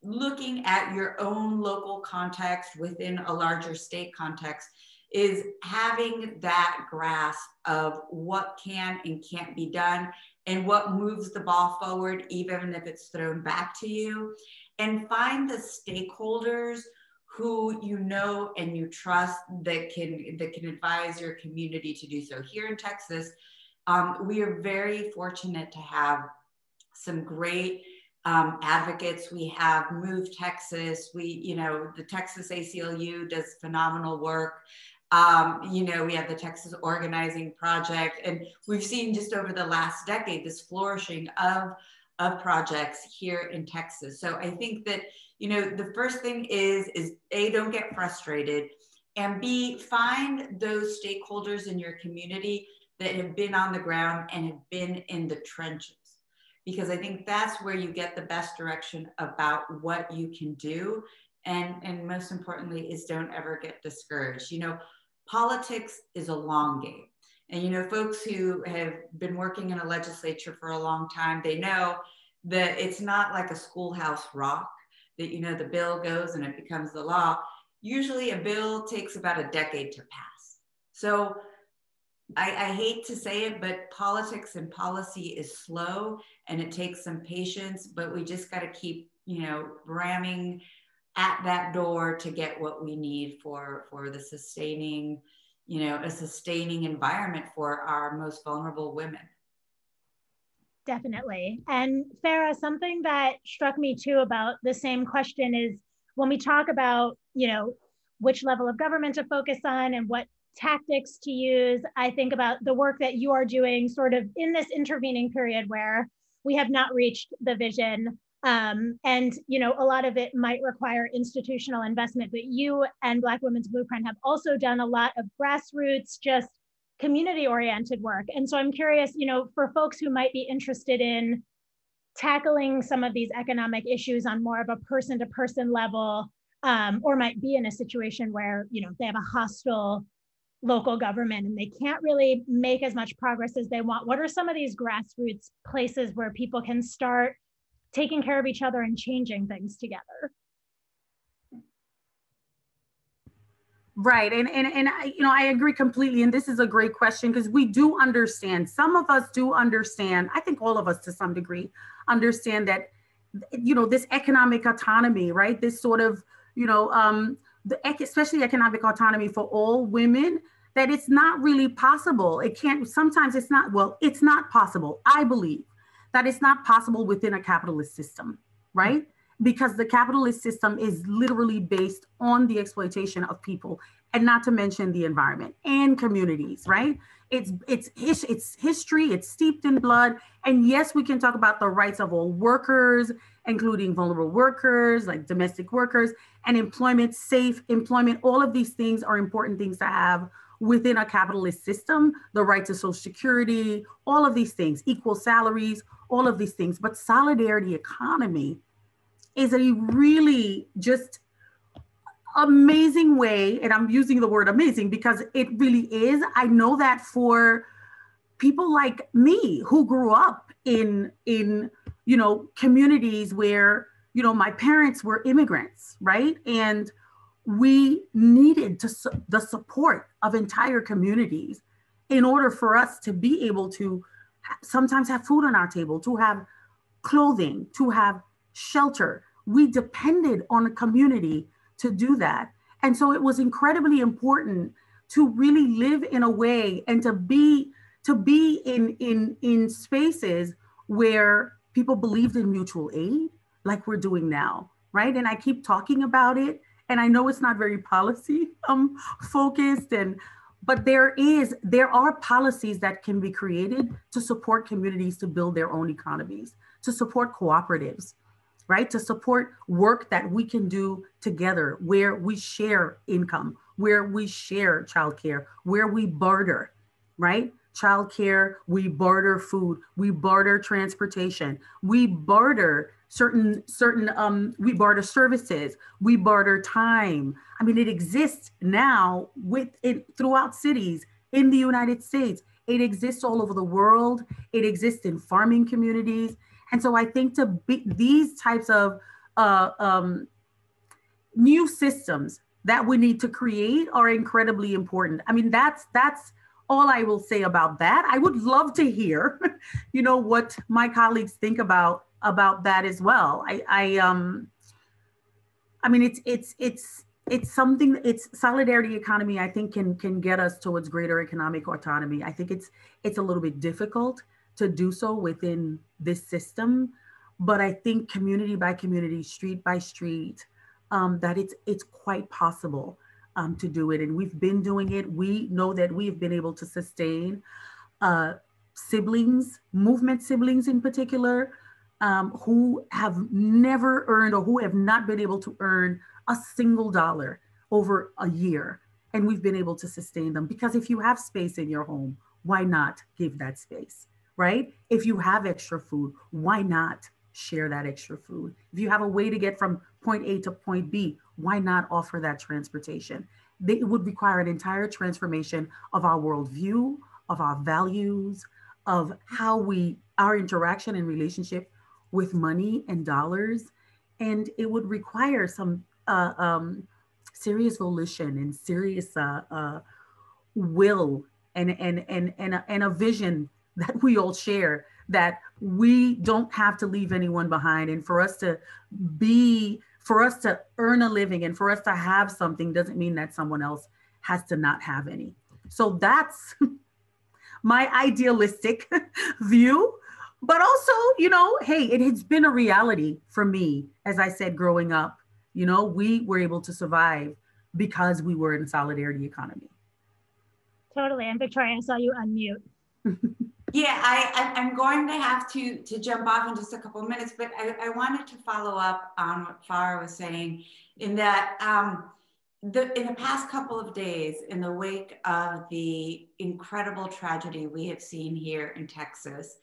looking at your own local context within a larger state context, is having that grasp of what can and can't be done and what moves the ball forward, even if it's thrown back to you, and find the stakeholders who and you trust that can advise your community to do so. Here in Texas, we are very fortunate to have some great advocates. We have Move Texas. The Texas ACLU does phenomenal work. We have the Texas Organizing Project, and we've seen just over the last decade this flourishing of projects here in Texas. So I think that the first thing is A, don't get frustrated, and B, find those stakeholders in your community that have been on the ground and have been in the trenches. Because I think that's where you get the best direction about what you can do. And most importantly is don't ever get discouraged. Politics is a long game. And folks who have been working in a legislature for a long time, they know that it's not like a schoolhouse rock that, you know, the bill goes and it becomes the law. Usually a bill takes about a decade to pass. So I hate to say it, but politics and policy is slow and it takes some patience, but we just got to keep, you know, ramming at that door to get what we need for the sustaining, you know, a sustaining environment for our most vulnerable women. Definitely. And Farah, something that struck me too about the same question is when we talk about, you know, which level of government to focus on and what tactics to use, I think about the work that you are doing sort of in this intervening period where we have not reached the vision. And, you know, a lot of it might require institutional investment, but you and Black Women's Blueprint have also done a lot of grassroots, just community-oriented work. And so I'm curious, you know, for folks who might be interested in tackling some of these economic issues on more of a person-to-person level, or might be in a situation where, you know, they have a hostile local government and they can't really make as much progress as they want. What are some of these grassroots places where people can start taking care of each other and changing things together? Right, and you know, I agree completely, and this is a great question because we do understand, some of us do understand, I think all of us to some degree understand that, you know, this economic autonomy, right, this sort of, you know, especially economic autonomy for all women, that it's not really possible. It can't, sometimes it's not, well, it's not possible. I believe that it's not possible within a capitalist system, right? Because the capitalist system is literally based on the exploitation of people, and not to mention the environment and communities, right? It's history, it's steeped in blood. And yes, we can talk about the rights of all workers, including vulnerable workers, like domestic workers, and employment, safe employment. All of these things are important things to have within a capitalist system, the right to Social Security, all of these things, equal salaries, all of these things. But solidarity economy is a really just amazing way, and I'm using the word amazing because it really is. I know that for people like me who grew up in you know, communities where, you know, my parents were immigrants, right? And we needed the support of entire communities in order for us to be able to sometimes have food on our table, to have clothing, to have shelter. We depended on a community to do that. And so it was incredibly important to really live in a way and to be in spaces where people believed in mutual aid, like we're doing now, right? And I keep talking about it, and I know it's not very policy focused, but there are policies that can be created to support communities to build their own economies, to support cooperatives, right? To support work that we can do together, where we share income, where we share childcare, where we barter, right? Childcare, we barter food, we barter transportation, we barter we barter services, we barter time. I mean, it exists now throughout cities in the United States. It exists all over the world. It exists in farming communities. And so I think these types of new systems that we need to create are incredibly important. I mean, that's all I will say about that. I would love to hear, you know, what my colleagues think about that as well. I mean, it's something. It's solidarity economy. I think can get us towards greater economic autonomy. I think it's a little bit difficult to do so within this system, but I think community by community, street by street, that it's quite possible to do it. And we've been doing it. We know that we've been able to sustain siblings, movement siblings in particular, who have never earned or who have not been able to earn a single dollar over a year. And we've been able to sustain them because if you have space in your home, why not give that space, right? If you have extra food, why not share that extra food? If you have a way to get from point A to point B, why not offer that transportation? It would require an entire transformation of our worldview, of our values, of how our interaction and relationship with money and dollars. And it would require some serious volition and serious will and a vision that we all share, that we don't have to leave anyone behind. And for us to earn a living and for us to have something doesn't mean that someone else has to not have any. So that's my idealistic view. But also, you know, hey, it has been a reality for me. As I said, growing up, you know, we were able to survive because we were in a solidarity economy. Totally. And Victoria, I saw you unmute. Yeah, I'm going to have to jump off in just a couple of minutes, but I wanted to follow up on what Farah was saying, in that in the past couple of days, in the wake of the incredible tragedy we have seen here in Texas,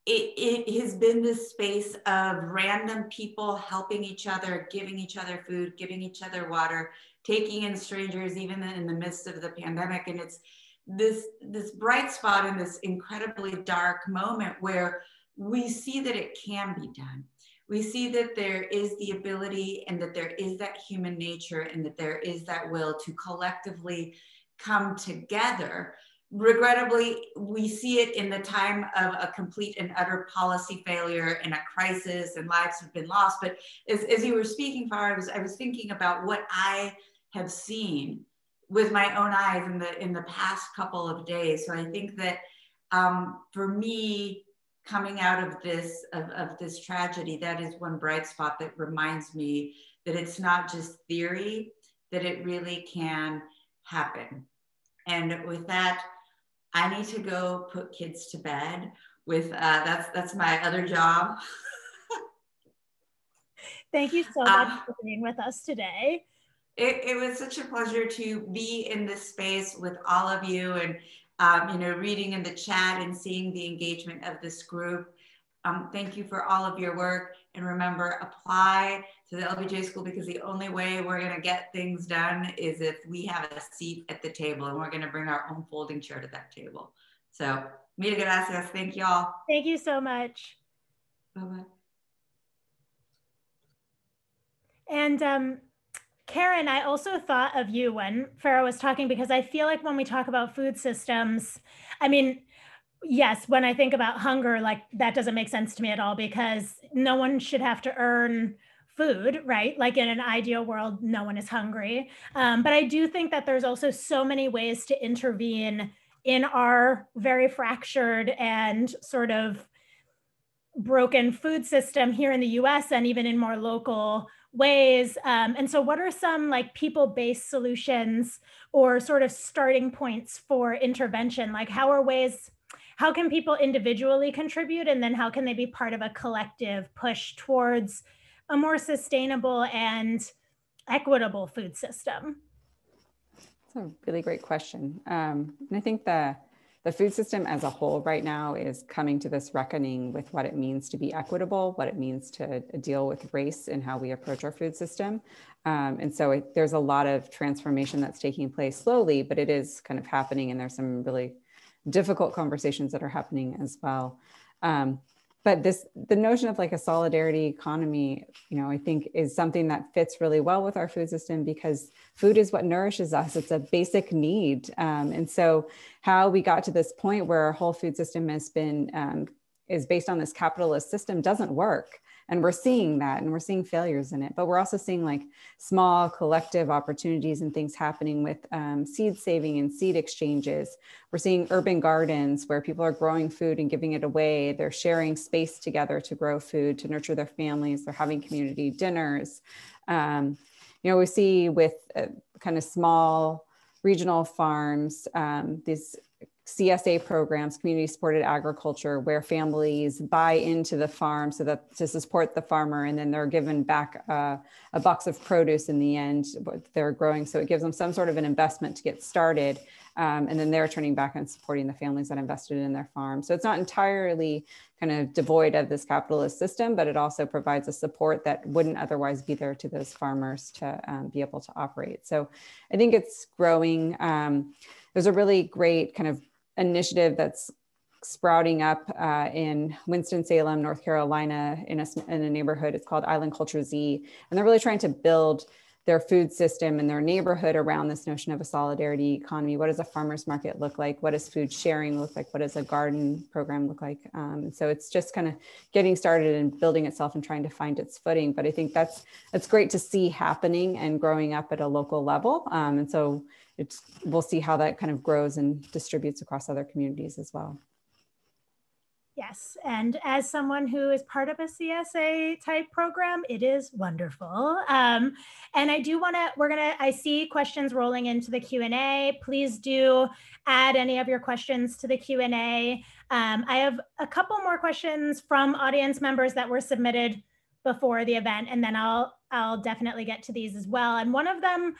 it has been this space of random people helping each other, giving each other food, giving each other water, taking in strangers, even in the midst of the pandemic. And it's this bright spot in this incredibly dark moment where we see that it can be done. We see that there is the ability and that there is that human nature and that there is that will to collectively come together. Regrettably, we see it in the time of a complete and utter policy failure and a crisis, and lives have been lost. But as you were speaking, Farah, I was thinking about what I have seen with my own eyes in the past couple of days. So I think that for me, coming out of this tragedy, that is one bright spot that reminds me that it's not just theory, that it really can happen. And with that, I need to go put kids to bed. With that's my other job. Thank you so much for being with us today. It was such a pleasure to be in this space with all of you, and you know, reading in the chat and seeing the engagement of this group. Thank you for all of your work, and remember, apply to the LBJ School, because the only way we're going to get things done is if we have a seat at the table, and we're going to bring our own folding chair to that table. So, mil gracias. Thank y'all. Thank you so much. Bye-bye. And Karen, I also thought of you when Farah was talking, because I feel like when we talk about food systems, I mean, yes, when I think about hunger, like that doesn't make sense to me at all, because no one should have to earn food, right? Like in an ideal world, no one is hungry. But I do think that there's also so many ways to intervene in our very fractured and sort of broken food system here in the US and even in more local ways. And so what are some like people-based solutions or sort of starting points for intervention? Like how can people individually contribute, and then how can they be part of a collective push towards a more sustainable and equitable food system? That's a really great question. And I think the food system as a whole right now is coming to this reckoning with what it means to be equitable, what it means to deal with race and how we approach our food system. And so there's a lot of transformation that's taking place slowly, but it is kind of happening, and there's some really difficult conversations that are happening as well. But the notion of like a solidarity economy, you know, I think is something that fits really well with our food system, because food is what nourishes us. It's a basic need. And so how we got to this point where our whole food system has been, is based on this capitalist system doesn't work. And we're seeing that, and we're seeing failures in it, but we're also seeing like small collective opportunities and things happening with seed saving and seed exchanges. We're seeing urban gardens where people are growing food and giving it away. They're sharing space together to grow food, to nurture their families. They're having community dinners. You know, we see with kind of small regional farms, these CSA programs, community supported agriculture, where families buy into the farm so that to support the farmer, and then they're given back a box of produce in the end, what they're growing. So it gives them some sort of an investment to get started. And then they're turning back and supporting the families that invested in their farm. So it's not entirely kind of devoid of this capitalist system, but it also provides a support that wouldn't otherwise be there to those farmers to be able to operate. So I think it's growing. There's a really great kind of initiative that's sprouting up in Winston-Salem, North Carolina, in a neighborhood. It's called Island Culture Z. And they're really trying to build their food system and their neighborhood around this notion of a solidarity economy. What does a farmer's market look like? What does food sharing look like? What does a garden program look like? So it's just kind of getting started and building itself and trying to find its footing. But I think that's great to see happening and growing up at a local level. And so we'll see how that kind of grows and distributes across other communities as well. Yes, and as someone who is part of a CSA type program, it is wonderful. And I do want to, I see questions rolling into the Q&A. Please do add any of your questions to the Q&A. I have a couple more questions from audience members that were submitted before the event, and then I'll definitely get to these as well. And one of them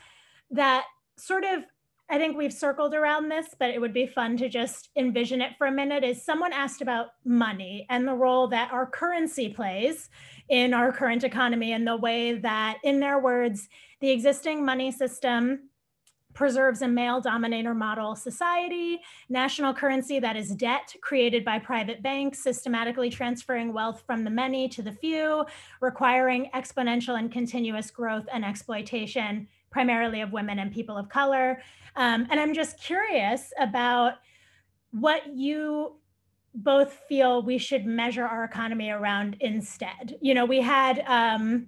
that sort of, I think we've circled around this, but it would be fun to just envision it for a minute, is someone asked about money and the role that our currency plays in our current economy, and the way that, in their words, the existing money system preserves a male dominator model society, national currency that is debt created by private banks, systematically transferring wealth from the many to the few, requiring exponential and continuous growth and exploitation, primarily of women and people of color. And I'm just curious about what you both feel we should measure our economy around instead. You know, we had a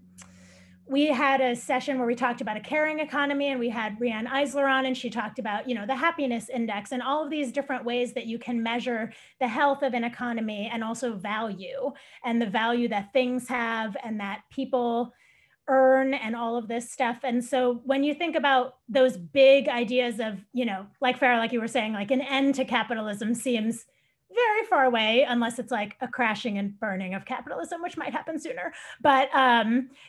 session where we talked about a caring economy, and we had Rianne Eisler on, and she talked about, you know, the happiness index and all of these different ways that you can measure the health of an economy, and also value, and the value that things have and that people earn, and all of this stuff. And so when you think about those big ideas of, you know, like Farah, like you were saying, like an end to capitalism seems very far away, unless it's like a crashing and burning of capitalism, which might happen sooner. But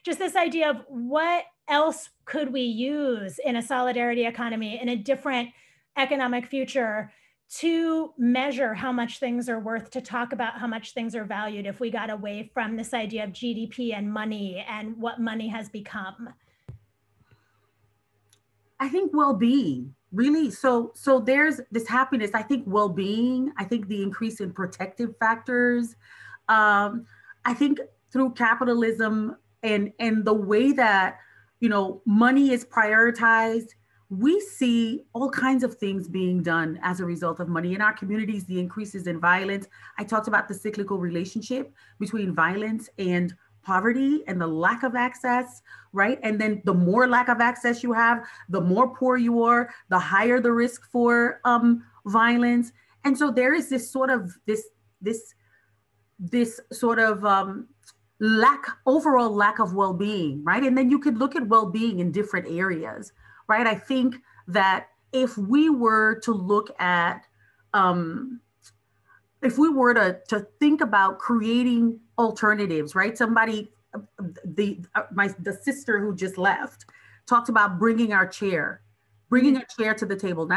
just this idea of what else could we use in a solidarity economy, in a different economic future, to measure how much things are worth, to talk about how much things are valued, if we got away from this idea of GDP and money and what money has become? I think well-being, really. So there's this happiness. I think well-being, I think the increase in protective factors. I think through capitalism and the way that, you know, money is prioritized, we see all kinds of things being done as a result of money in our communities, the increases in violence. I talked about the cyclical relationship between violence and poverty and the lack of access, right? And then the more lack of access you have, the more poor you are, the higher the risk for violence. And so there is this sort of overall lack of well-being, right? And then you could look at well-being in different areas, right? I think that if we were to look at, if we were to think about creating alternatives, right? Somebody, the sister who just left talked about bringing a chair to the table.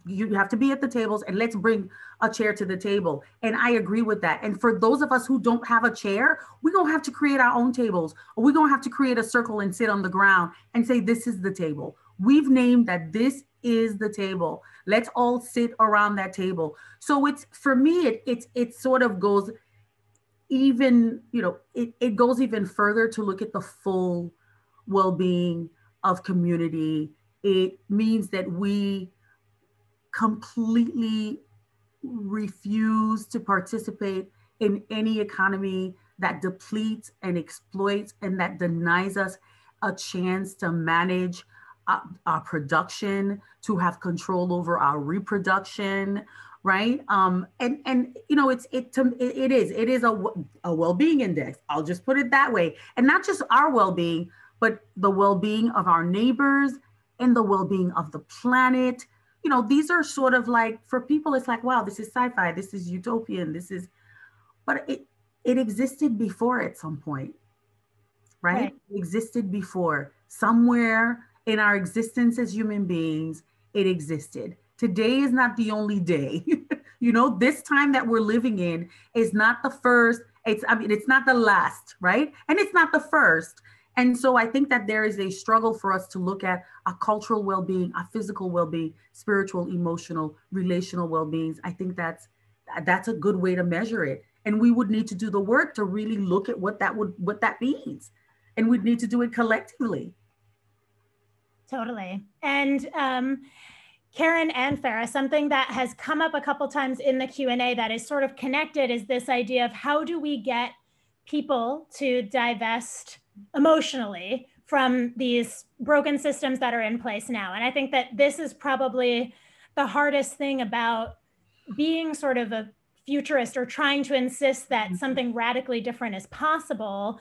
You have to be at the tables, and let's bring a chair to the table. And I agree with that. And for those of us who don't have a chair, we're gonna have to create our own tables, or we're gonna have to create a circle and sit on the ground and say, this is the table. We've named that this is the table. Let's all sit around that table. So it's, for me, it sort of goes even, you know, it goes even further to look at the full well-being of community. It means that we completely refuse to participate in any economy that depletes and exploits and that denies us a chance to manage our production, to have control over our reproduction, right? And you know, it is a well-being index. I'll just put it that way. And not just our well-being, but the well-being of our neighbors and the well-being of the planet. You know, these are sort of like, for people, it's like, wow, this is sci-fi, this is utopian, but it existed before at some point, right? It existed before. Somewhere in our existence as human beings, it existed. Today is not the only day. You know, this time that we're living in is not the first, it's not the last, right? And it's not the first. And so I think that there is a struggle for us to look at our cultural well-being, our physical well-being, spiritual, emotional, relational well-beings. I think that's that's a good way to measure it. And we would need to do the work to really look at what that means. And we'd need to do it collectively. Totally. And Karen and Farah, something that has come up a couple times in the Q&A that is sort of connected is this idea of how do we get people to divest emotionally from these broken systems that are in place now. And I think that this is probably the hardest thing about being sort of a futurist or trying to insist that something radically different is possible,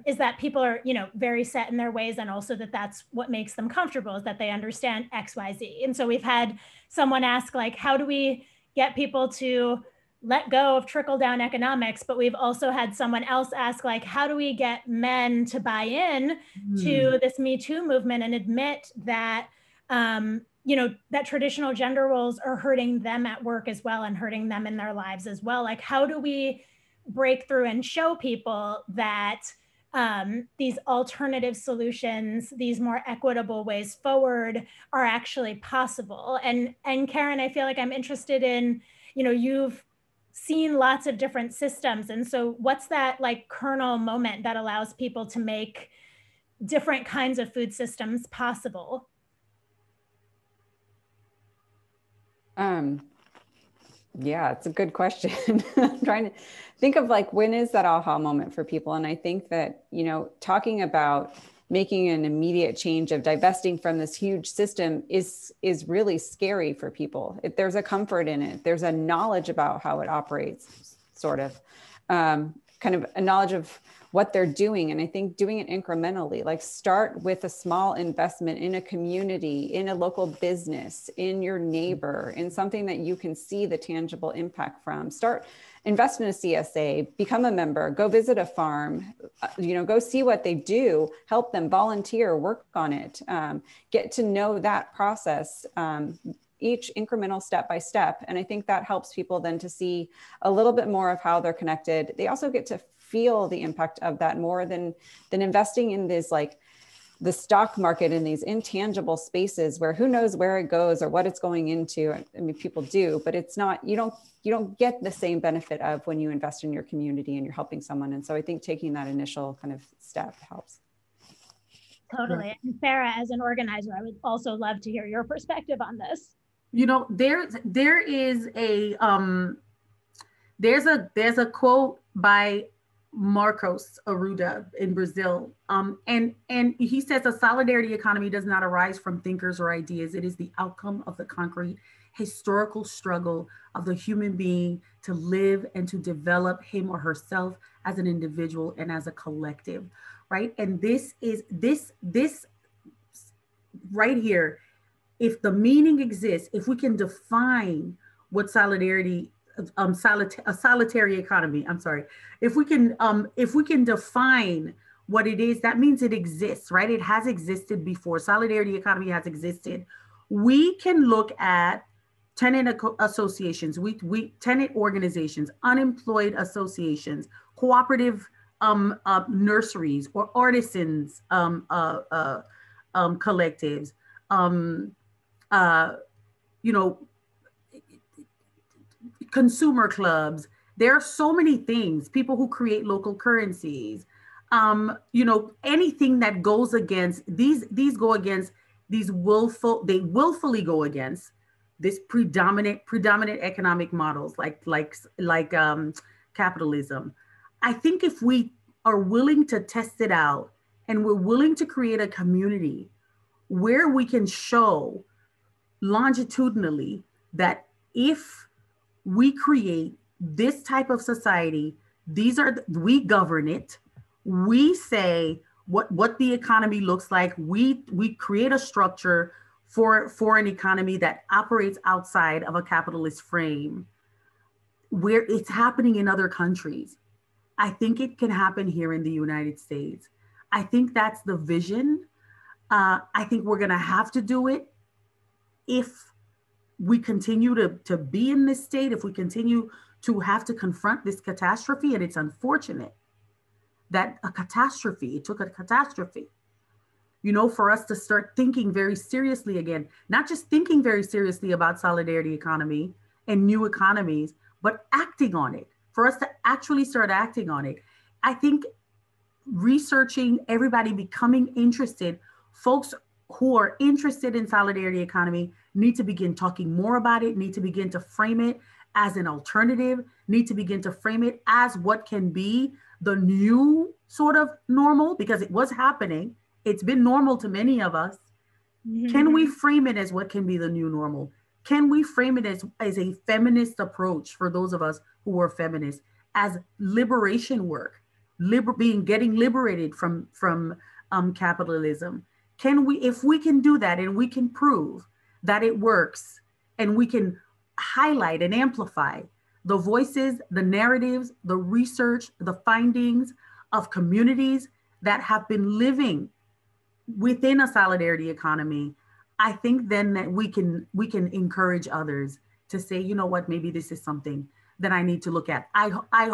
is that people are, very set in their ways, and also that that's what makes them comfortable, is that they understand X, Y, Z. And so we've had someone ask, like, how do we get people to let go of trickle-down economics? But we've also had someone else ask, like, how do we get men to buy in to this Me Too movement and admit that that traditional gender roles are hurting them at work as well and hurting them in their lives as well? Like, how do we break through and show people that these alternative solutions, these more equitable ways forward are actually possible? And Karen, I feel like I'm interested in, you've seen lots of different systems. And so what's that like kernel moment that allows people to make different kinds of food systems possible? Yeah, it's a good question. I'm trying to think of like, when is that aha moment for people? And I think that, talking about making an immediate change of divesting from this huge system is really scary for people. There's a comfort in it. There's a knowledge about how it operates, sort of, kind of a knowledge of what they're doing. And I think doing it incrementally, like start with a small investment in a community, in a local business, in your neighbor, in something that you can see the tangible impact from. Invest in a CSA, become a member, go visit a farm, go see what they do, help them, volunteer, work on it, get to know that process, each incremental step by step. And I think that helps people then to see a little bit more of how they're connected. They also get to feel the impact of that more than investing in this, like the stock market, in these intangible spaces where who knows where it goes or what it's going into. I mean, people do, but it's not, you don't get the same benefit of when you invest in your community and you're helping someone. And so I think taking that initial kind of step helps. Totally. And Farah, as an organizer, I would also love to hear your perspective on this. There's a quote by Marcos Arruda in Brazil. And he says, a solidarity economy does not arise from thinkers or ideas. It is the outcome of the concrete historical struggle of the human being to live and to develop him or herself as an individual and as a collective, right? And this right here, if the meaning exists, if we can define what solidarity, a solitary economy, I'm sorry. If we can define what it is, that means it exists, right? It has existed before. Solidarity economy has existed. We can look at tenant associations, tenant organizations, unemployed associations, cooperative nurseries or artisans collectives, consumer clubs. There are so many things, people who create local currencies, anything that goes against these go against these they willfully go against this predominant economic models like capitalism. I think if we are willing to test it out and we're willing to create a community where we can show longitudinally that if we create this type of society, we govern it, we say what the economy looks like, we create a structure for an economy that operates outside of a capitalist frame, where it's happening in other countries. I think it can happen here in the United States. I think that's the vision. I think we're gonna have to do it if we continue to be in this state, if we continue to have to confront this catastrophe. And it's unfortunate that it took a catastrophe, for us to start thinking very seriously again, not just thinking very seriously about solidarity economy and new economies, but acting on it, for us to actually start acting on it. I think researching, everybody becoming interested, folks who are interested in solidarity economy need to begin talking more about it, need to begin to frame it as an alternative, need to begin to frame it as what can be the new sort of normal, because it was happening. It's been normal to many of us. Mm-hmm. Can we frame it as what can be the new normal? Can we frame it as a feminist approach for those of us who are feminists, as liberation work, getting liberated from capitalism? Can we, if we can do that and we can prove that it works, and we can highlight and amplify the voices, the narratives, the research, the findings of communities that have been living within a solidarity economy, I think then that we can encourage others to say, you know what, maybe this is something that I need to look at. I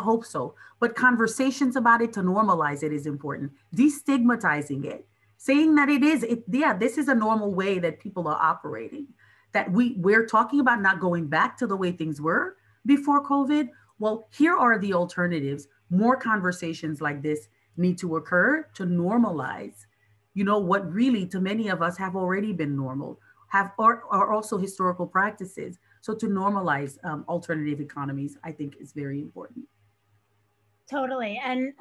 hope so. But conversations about it to normalize it is important. Destigmatizing it, saying that this is a normal way that people are operating, that we're talking about not going back to the way things were before COVID. Well, here are the alternatives. More conversations like this need to occur to normalize, you know, what really to many of us have already been normal, are also historical practices. So to normalize alternative economies, I think is very important. Totally. And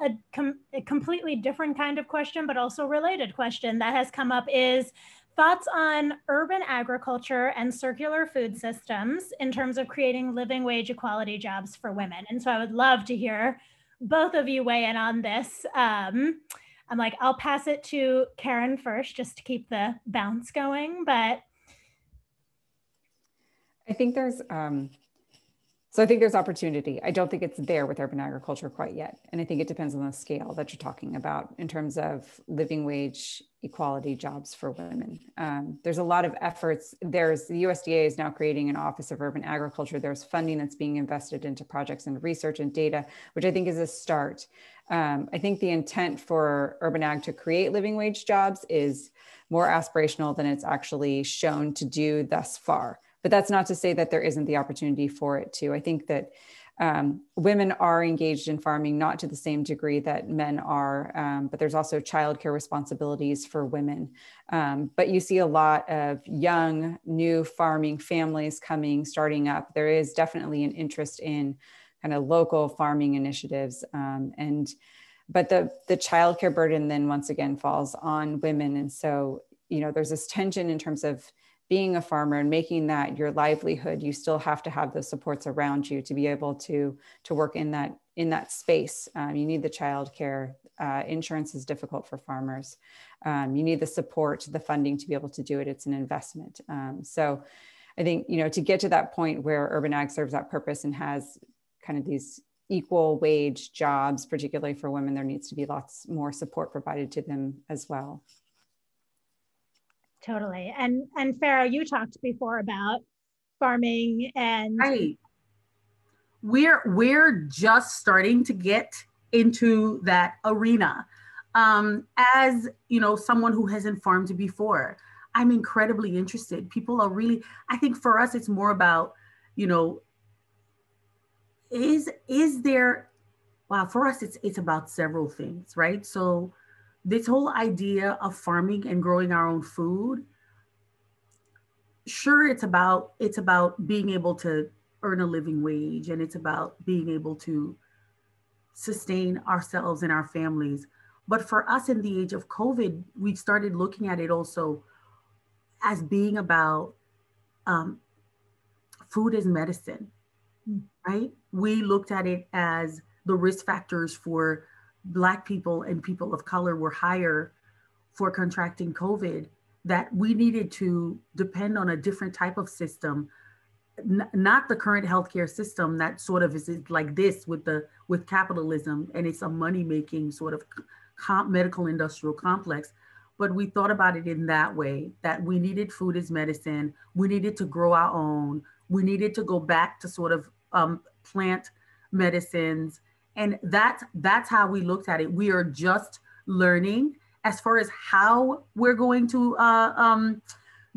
a completely different kind of question, but also related question that has come up is thoughts on urban agriculture and circular food systems in terms of creating living wage equality jobs for women. And so I would love to hear both of you weigh in on this. I'm like, I'll pass it to Karen first, just to keep the bounce going, but. I think there's opportunity. I don't think it's there with urban agriculture quite yet. And I think it depends on the scale that you're talking about in terms of living wage equality jobs for women. There's a lot of efforts. The USDA is now creating an Office of Urban Agriculture. There's funding that's being invested into projects and research and data, which I think is a start. I think the intent for urban ag to create living wage jobs is more aspirational than it's actually shown to do thus far. But that's not to say that there isn't the opportunity for it too. I think that women are engaged in farming, not to the same degree that men are, but there's also childcare responsibilities for women. But you see a lot of young, new farming families starting up. There is definitely an interest in kind of local farming initiatives. But the childcare burden then once again falls on women. And so, you know, there's this tension in terms of being a farmer and making that your livelihood. You still have to have those supports around you to be able to work in that space. You need the childcare. Insurance is difficult for farmers. You need the support, the funding to be able to do it. It's an investment. So I think, you know, to get to that point where urban ag serves that purpose and has kind of these equal wage jobs, particularly for women, there needs to be lots more support provided to them as well. Totally. And Farah, you talked before about farming and right. We're just starting to get into that arena. As you know, someone who hasn't farmed before, I'm incredibly interested. People are really, I think for us, it's more about, you know, is there, wow, for us, it's about several things, right? So this whole idea of farming and growing our own food, sure, it's about being able to earn a living wage, and it's about being able to sustain ourselves and our families. But for us in the age of COVID, we started looking at it also as being about food as medicine, right? We looked at it as the risk factors for Black people and people of color were higher for contracting COVID, that we needed to depend on a different type of system, not the current healthcare system that sort of is like this with capitalism, and it's a money-making sort of medical industrial complex. But we thought about it in that way, that we needed food as medicine, we needed to grow our own, we needed to go back to sort of plant medicines. And that's how we looked at it. We are just learning as far as how we're going to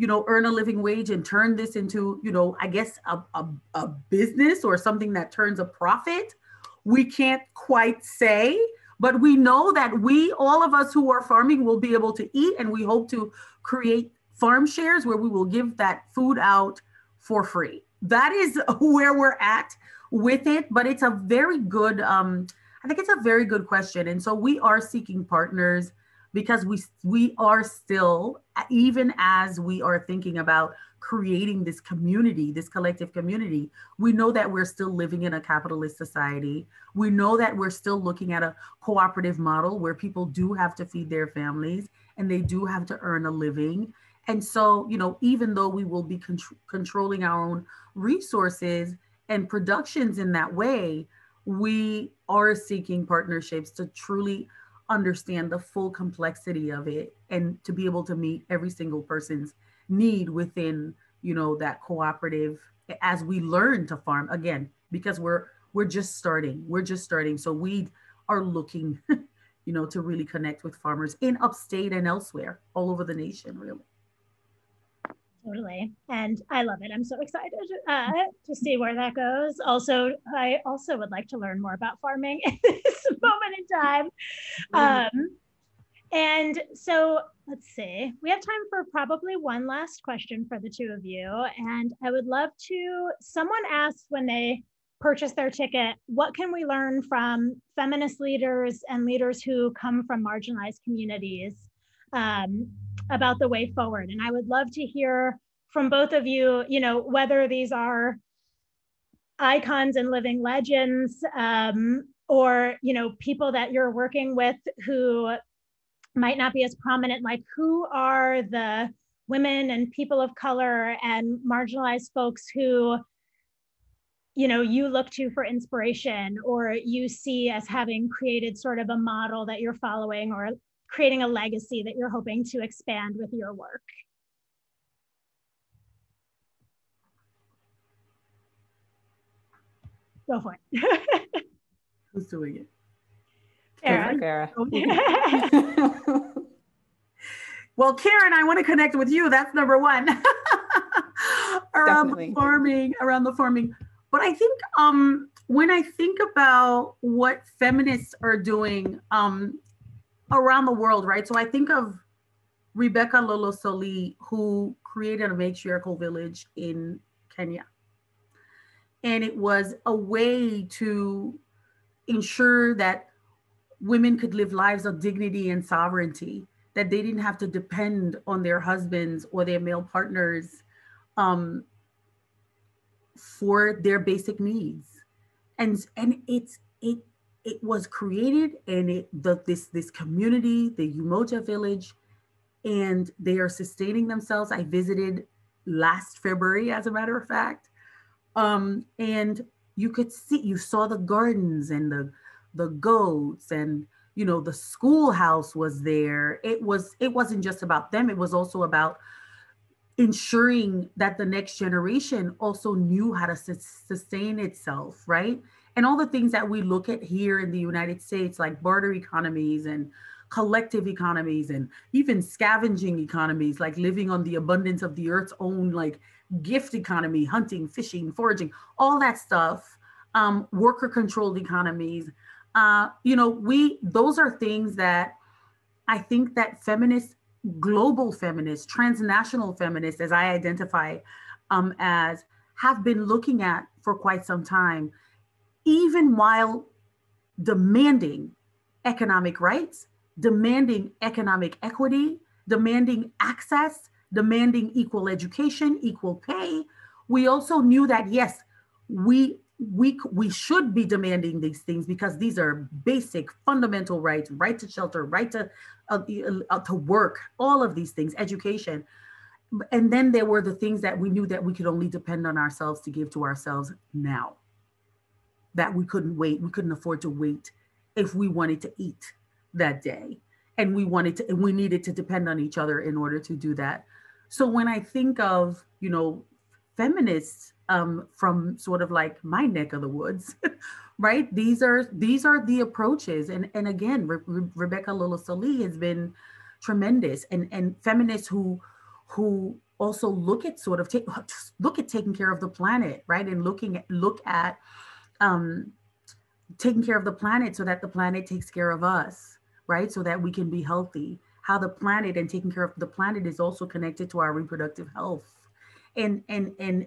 earn a living wage and turn this into, I guess a business or something that turns a profit. We can't quite say, but we know that all of us who are farming will be able to eat, and we hope to create farm shares where we will give that food out for free. That is where we're at with it, but it's a very good, I think it's a very good question. And so we are seeking partners because we are still, even as we are thinking about creating this community, this collective community, we know that we're still living in a capitalist society. We know that we're still looking at a cooperative model where people do have to feed their families and they do have to earn a living. And so, even though we will be controlling our own resources and productions in that way, we are seeking partnerships to truly understand the full complexity of it and to be able to meet every single person's need within, that cooperative as we learn to farm again, because we're just starting. So we are looking, to really connect with farmers in upstate and elsewhere, all over the nation, really. Totally. And I love it. I'm so excited to see where that goes. Also, I also would like to learn more about farming at this moment in time. And so let's see, we have time for probably one last question for the two of you. And I would love to, someone asked when they purchase their ticket, what can we learn from feminist leaders and leaders who come from marginalized communities about the way forward? And I would love to hear from both of you, whether these are icons and living legends, or, people that you're working with who might not be as prominent, like who are the women and people of color and marginalized folks who, you look to for inspiration, or you see as having created sort of a model that you're following, or creating a legacy that you're hoping to expand with your work? Go for it. Who's doing it? Farah. Well, Karen, I want to connect with you. That's number one. around the farming. But I think when I think about what feminists are doing around the world, right? So I think of Rebecca Lolo-Soli, who created a matriarchal village in Kenya. And it was a way to ensure that women could live lives of dignity and sovereignty, that they didn't have to depend on their husbands or their male partners for their basic needs. And it was created, and this community, the Umoja village, and they are sustaining themselves. I visited last February, as a matter of fact. And you saw the gardens and the goats, and the schoolhouse was there. It wasn't just about them. It was also about ensuring that the next generation also knew how to sustain itself, right? And all the things that we look at here in the United States, like barter economies and collective economies, and even scavenging economies, like living on the abundance of the earth's own, like gift economy, hunting, fishing, foraging, all that stuff, worker controlled economies. Those are things that I think that feminists, global feminists, transnational feminists, as I identify as, have been looking at for quite some time, even while demanding economic rights, demanding economic equity, demanding access, demanding equal education, equal pay. We also knew that, yes, we should be demanding these things because these are basic fundamental rights: right to shelter, right to work, all of these things, education. And then there were the things that we knew that we could only depend on ourselves to give to ourselves now, that we couldn't wait. We couldn't afford to wait if we wanted to eat that day. And we needed to depend on each other in order to do that. So when I think of, feminists from sort of like my neck of the woods, right? These are the approaches. And again, Rebecca Lolo-Soli has been tremendous, and feminists who also look at look at taking care of the planet, right? And look at taking care of the planet so that the planet takes care of us, right? So that we can be healthy. How the planet and taking care of the planet is also connected to our reproductive health. And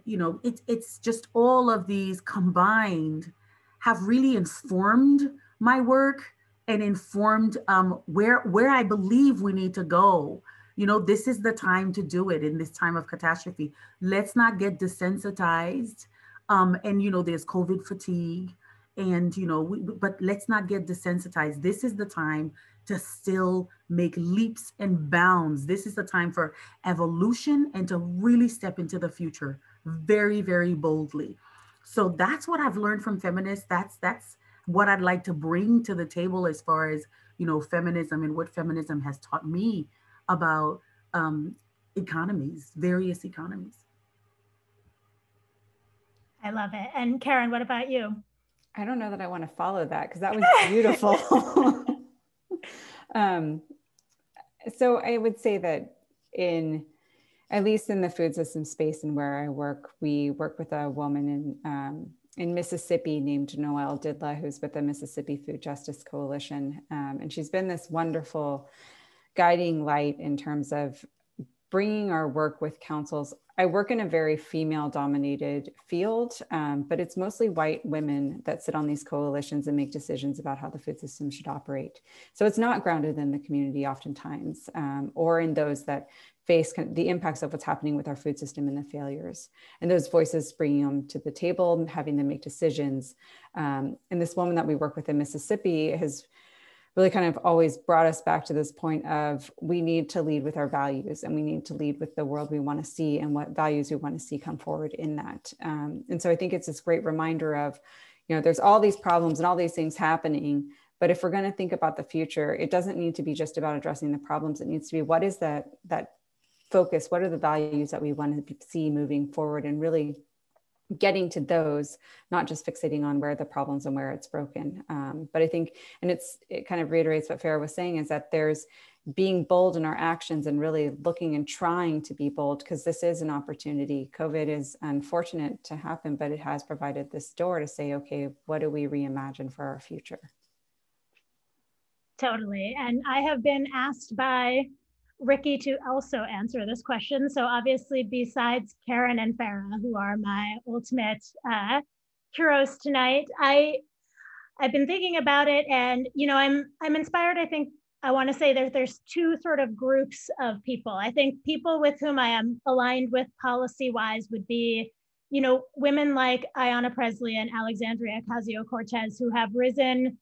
you know, it's just all of these combined have really informed my work and informed where I believe we need to go. You know, this is the time to do it in this time of catastrophe. Let's not get desensitized. And, you know, there's COVID fatigue and, you know, but let's not get desensitized. This is the time to still make leaps and bounds. This is the time for evolution and to really step into the future very, very boldly. So that's what I've learned from feminists. That's what I'd like to bring to the table as far as, you know, feminism and what feminism has taught me about economies, various economies. I love it. And Karen, what about you? I don't know that I want to follow that because that was beautiful. So I would say that at least in the food system space and where I work, we work with a woman in Mississippi named Noelle Didla, who's with the Mississippi Food Justice Coalition. And she's been this wonderful guiding light in terms of bringing our work with councils. I work in a very female-dominated field, but it's mostly white women that sit on these coalitions and make decisions about how the food system should operate. So it's not grounded in the community oftentimes, or in those that face the impacts of what's happening with our food system and the failures. And those voices bringing them to the table, having them make decisions. And this woman that we work with in Mississippi has really kind of always brought us back to this point of we need to lead with our values and we need to lead with the world we want to see and what values we want to see come forward in that. And so I think it's this great reminder of, you know, there's all these problems and all these things happening, but if we're going to think about the future, it doesn't need to be just about addressing the problems. It needs to be, what is that focus? What are the values that we want to see moving forward, and really getting to those, not just fixating on where the problems and where it's broken. But I think, and it kind of reiterates what Farah was saying, is that there's being bold in our actions and really looking and trying to be bold, because this is an opportunity. COVID is unfortunate to happen, but it has provided this door to say, okay, what do we reimagine for our future? Totally. And I have been asked by Ricky to also answer this question. So obviously, besides Karen and Farah, who are my ultimate heroes tonight, I've been thinking about it, and you know, I'm inspired. I think I want to say that there's two sort of groups of people. I think people with whom I am aligned with policy-wise would be, you know, women like Ayanna Pressley and Alexandria Ocasio-Cortez, who have risen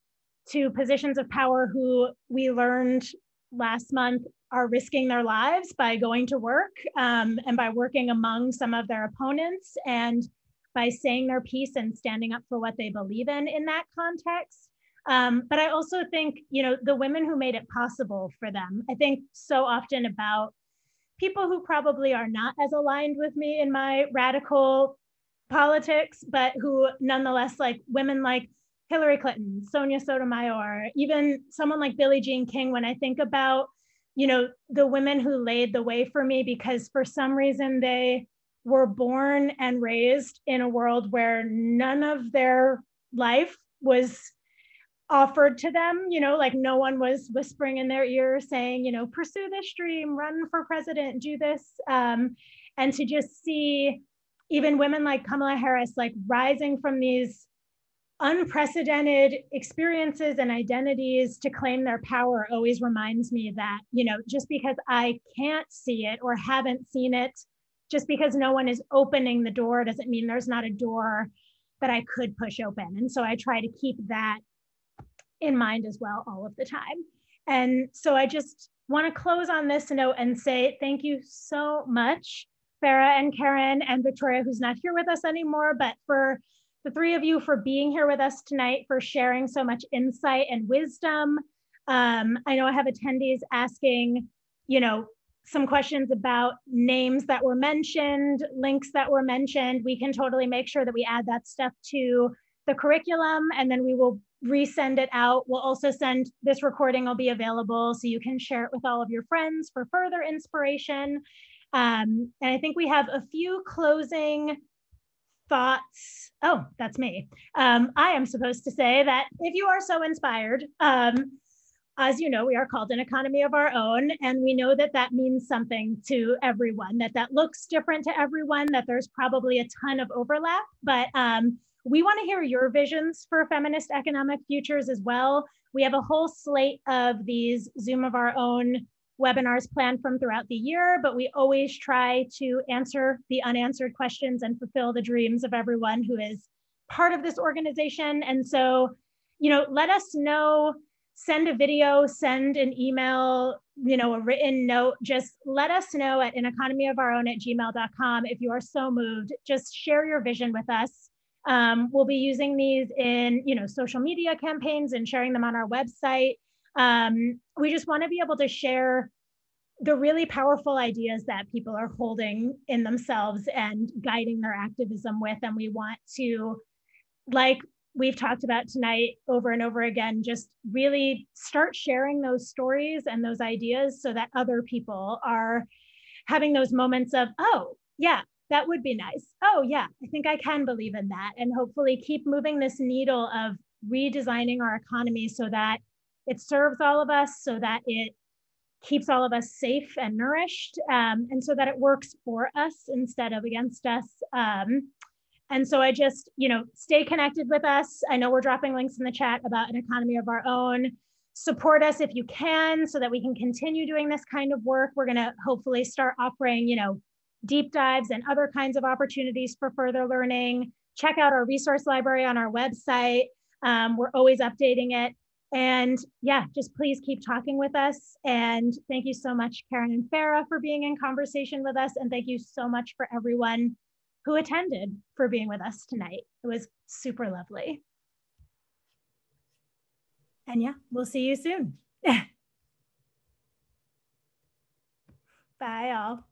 to positions of power, who we learned last month are risking their lives by going to work and by working among some of their opponents and by saying their piece and standing up for what they believe in that context. But I also think, you know, the women who made it possible for them. I think so often about people who probably are not as aligned with me in my radical politics, but who nonetheless, like women like Hillary Clinton, Sonia Sotomayor, even someone like Billie Jean King, when I think about, you know, the women who laid the way for me, because for some reason they were born and raised in a world where none of their life was offered to them, you know, like no one was whispering in their ear saying, you know, pursue this dream, run for president, do this. And to just see even women like Kamala Harris, like rising from these unprecedented experiences and identities to claim their power always reminds me that, you know, just because I can't see it or haven't seen it, just because no one is opening the door doesn't mean there's not a door that I could push open. And so I try to keep that in mind as well all of the time. And so I just want to close on this note and say thank you so much, Farah and Karen and Victoria, who's not here with us anymore, but for the three of you for being here with us tonight, for sharing so much insight and wisdom. I know I have attendees asking, you know, some questions about names that were mentioned, links that were mentioned. We can totally make sure that we add that stuff to the curriculum, and then we will resend it out. We'll also send this recording will be available so you can share it with all of your friends for further inspiration. And I think we have a few closing thoughts. Oh, that's me. I am supposed to say that if you are so inspired, as you know, we are called an economy of our own, and we know that that means something to everyone, that looks different to everyone, that there's probably a ton of overlap, but we want to hear your visions for feminist economic futures as well. We have a whole slate of these Zoom of our own webinars planned from throughout the year, but we always try to answer the unanswered questions and fulfill the dreams of everyone who is part of this organization. And so, you know, let us know, send a video, send an email, you know, a written note, just let us know at aneconomyofourOwn@gmail.com if you are so moved. Just share your vision with us. We'll be using these in, you know, social media campaigns and sharing them on our website. We just want to be able to share the really powerful ideas that people are holding in themselves and guiding their activism with. And we want to, like we've talked about tonight over and over again, just really start sharing those stories and those ideas so that other people are having those moments of, oh, yeah, that would be nice. Oh, yeah, I think I can believe in that. And hopefully keep moving this needle of redesigning our economy so that it serves all of us, so that it keeps all of us safe and nourished, and so that it works for us instead of against us. And so I just, you know, stay connected with us. I know we're dropping links in the chat about an economy of our own. Support us if you can so that we can continue doing this kind of work. We're going to hopefully start offering, you know, deep dives and other kinds of opportunities for further learning. Check out our resource library on our website. We're always updating it. And yeah, just please keep talking with us. And thank you so much, Karen and Farah, for being in conversation with us. And thank you so much for everyone who attended for being with us tonight. It was super lovely. And yeah, we'll see you soon. Bye all.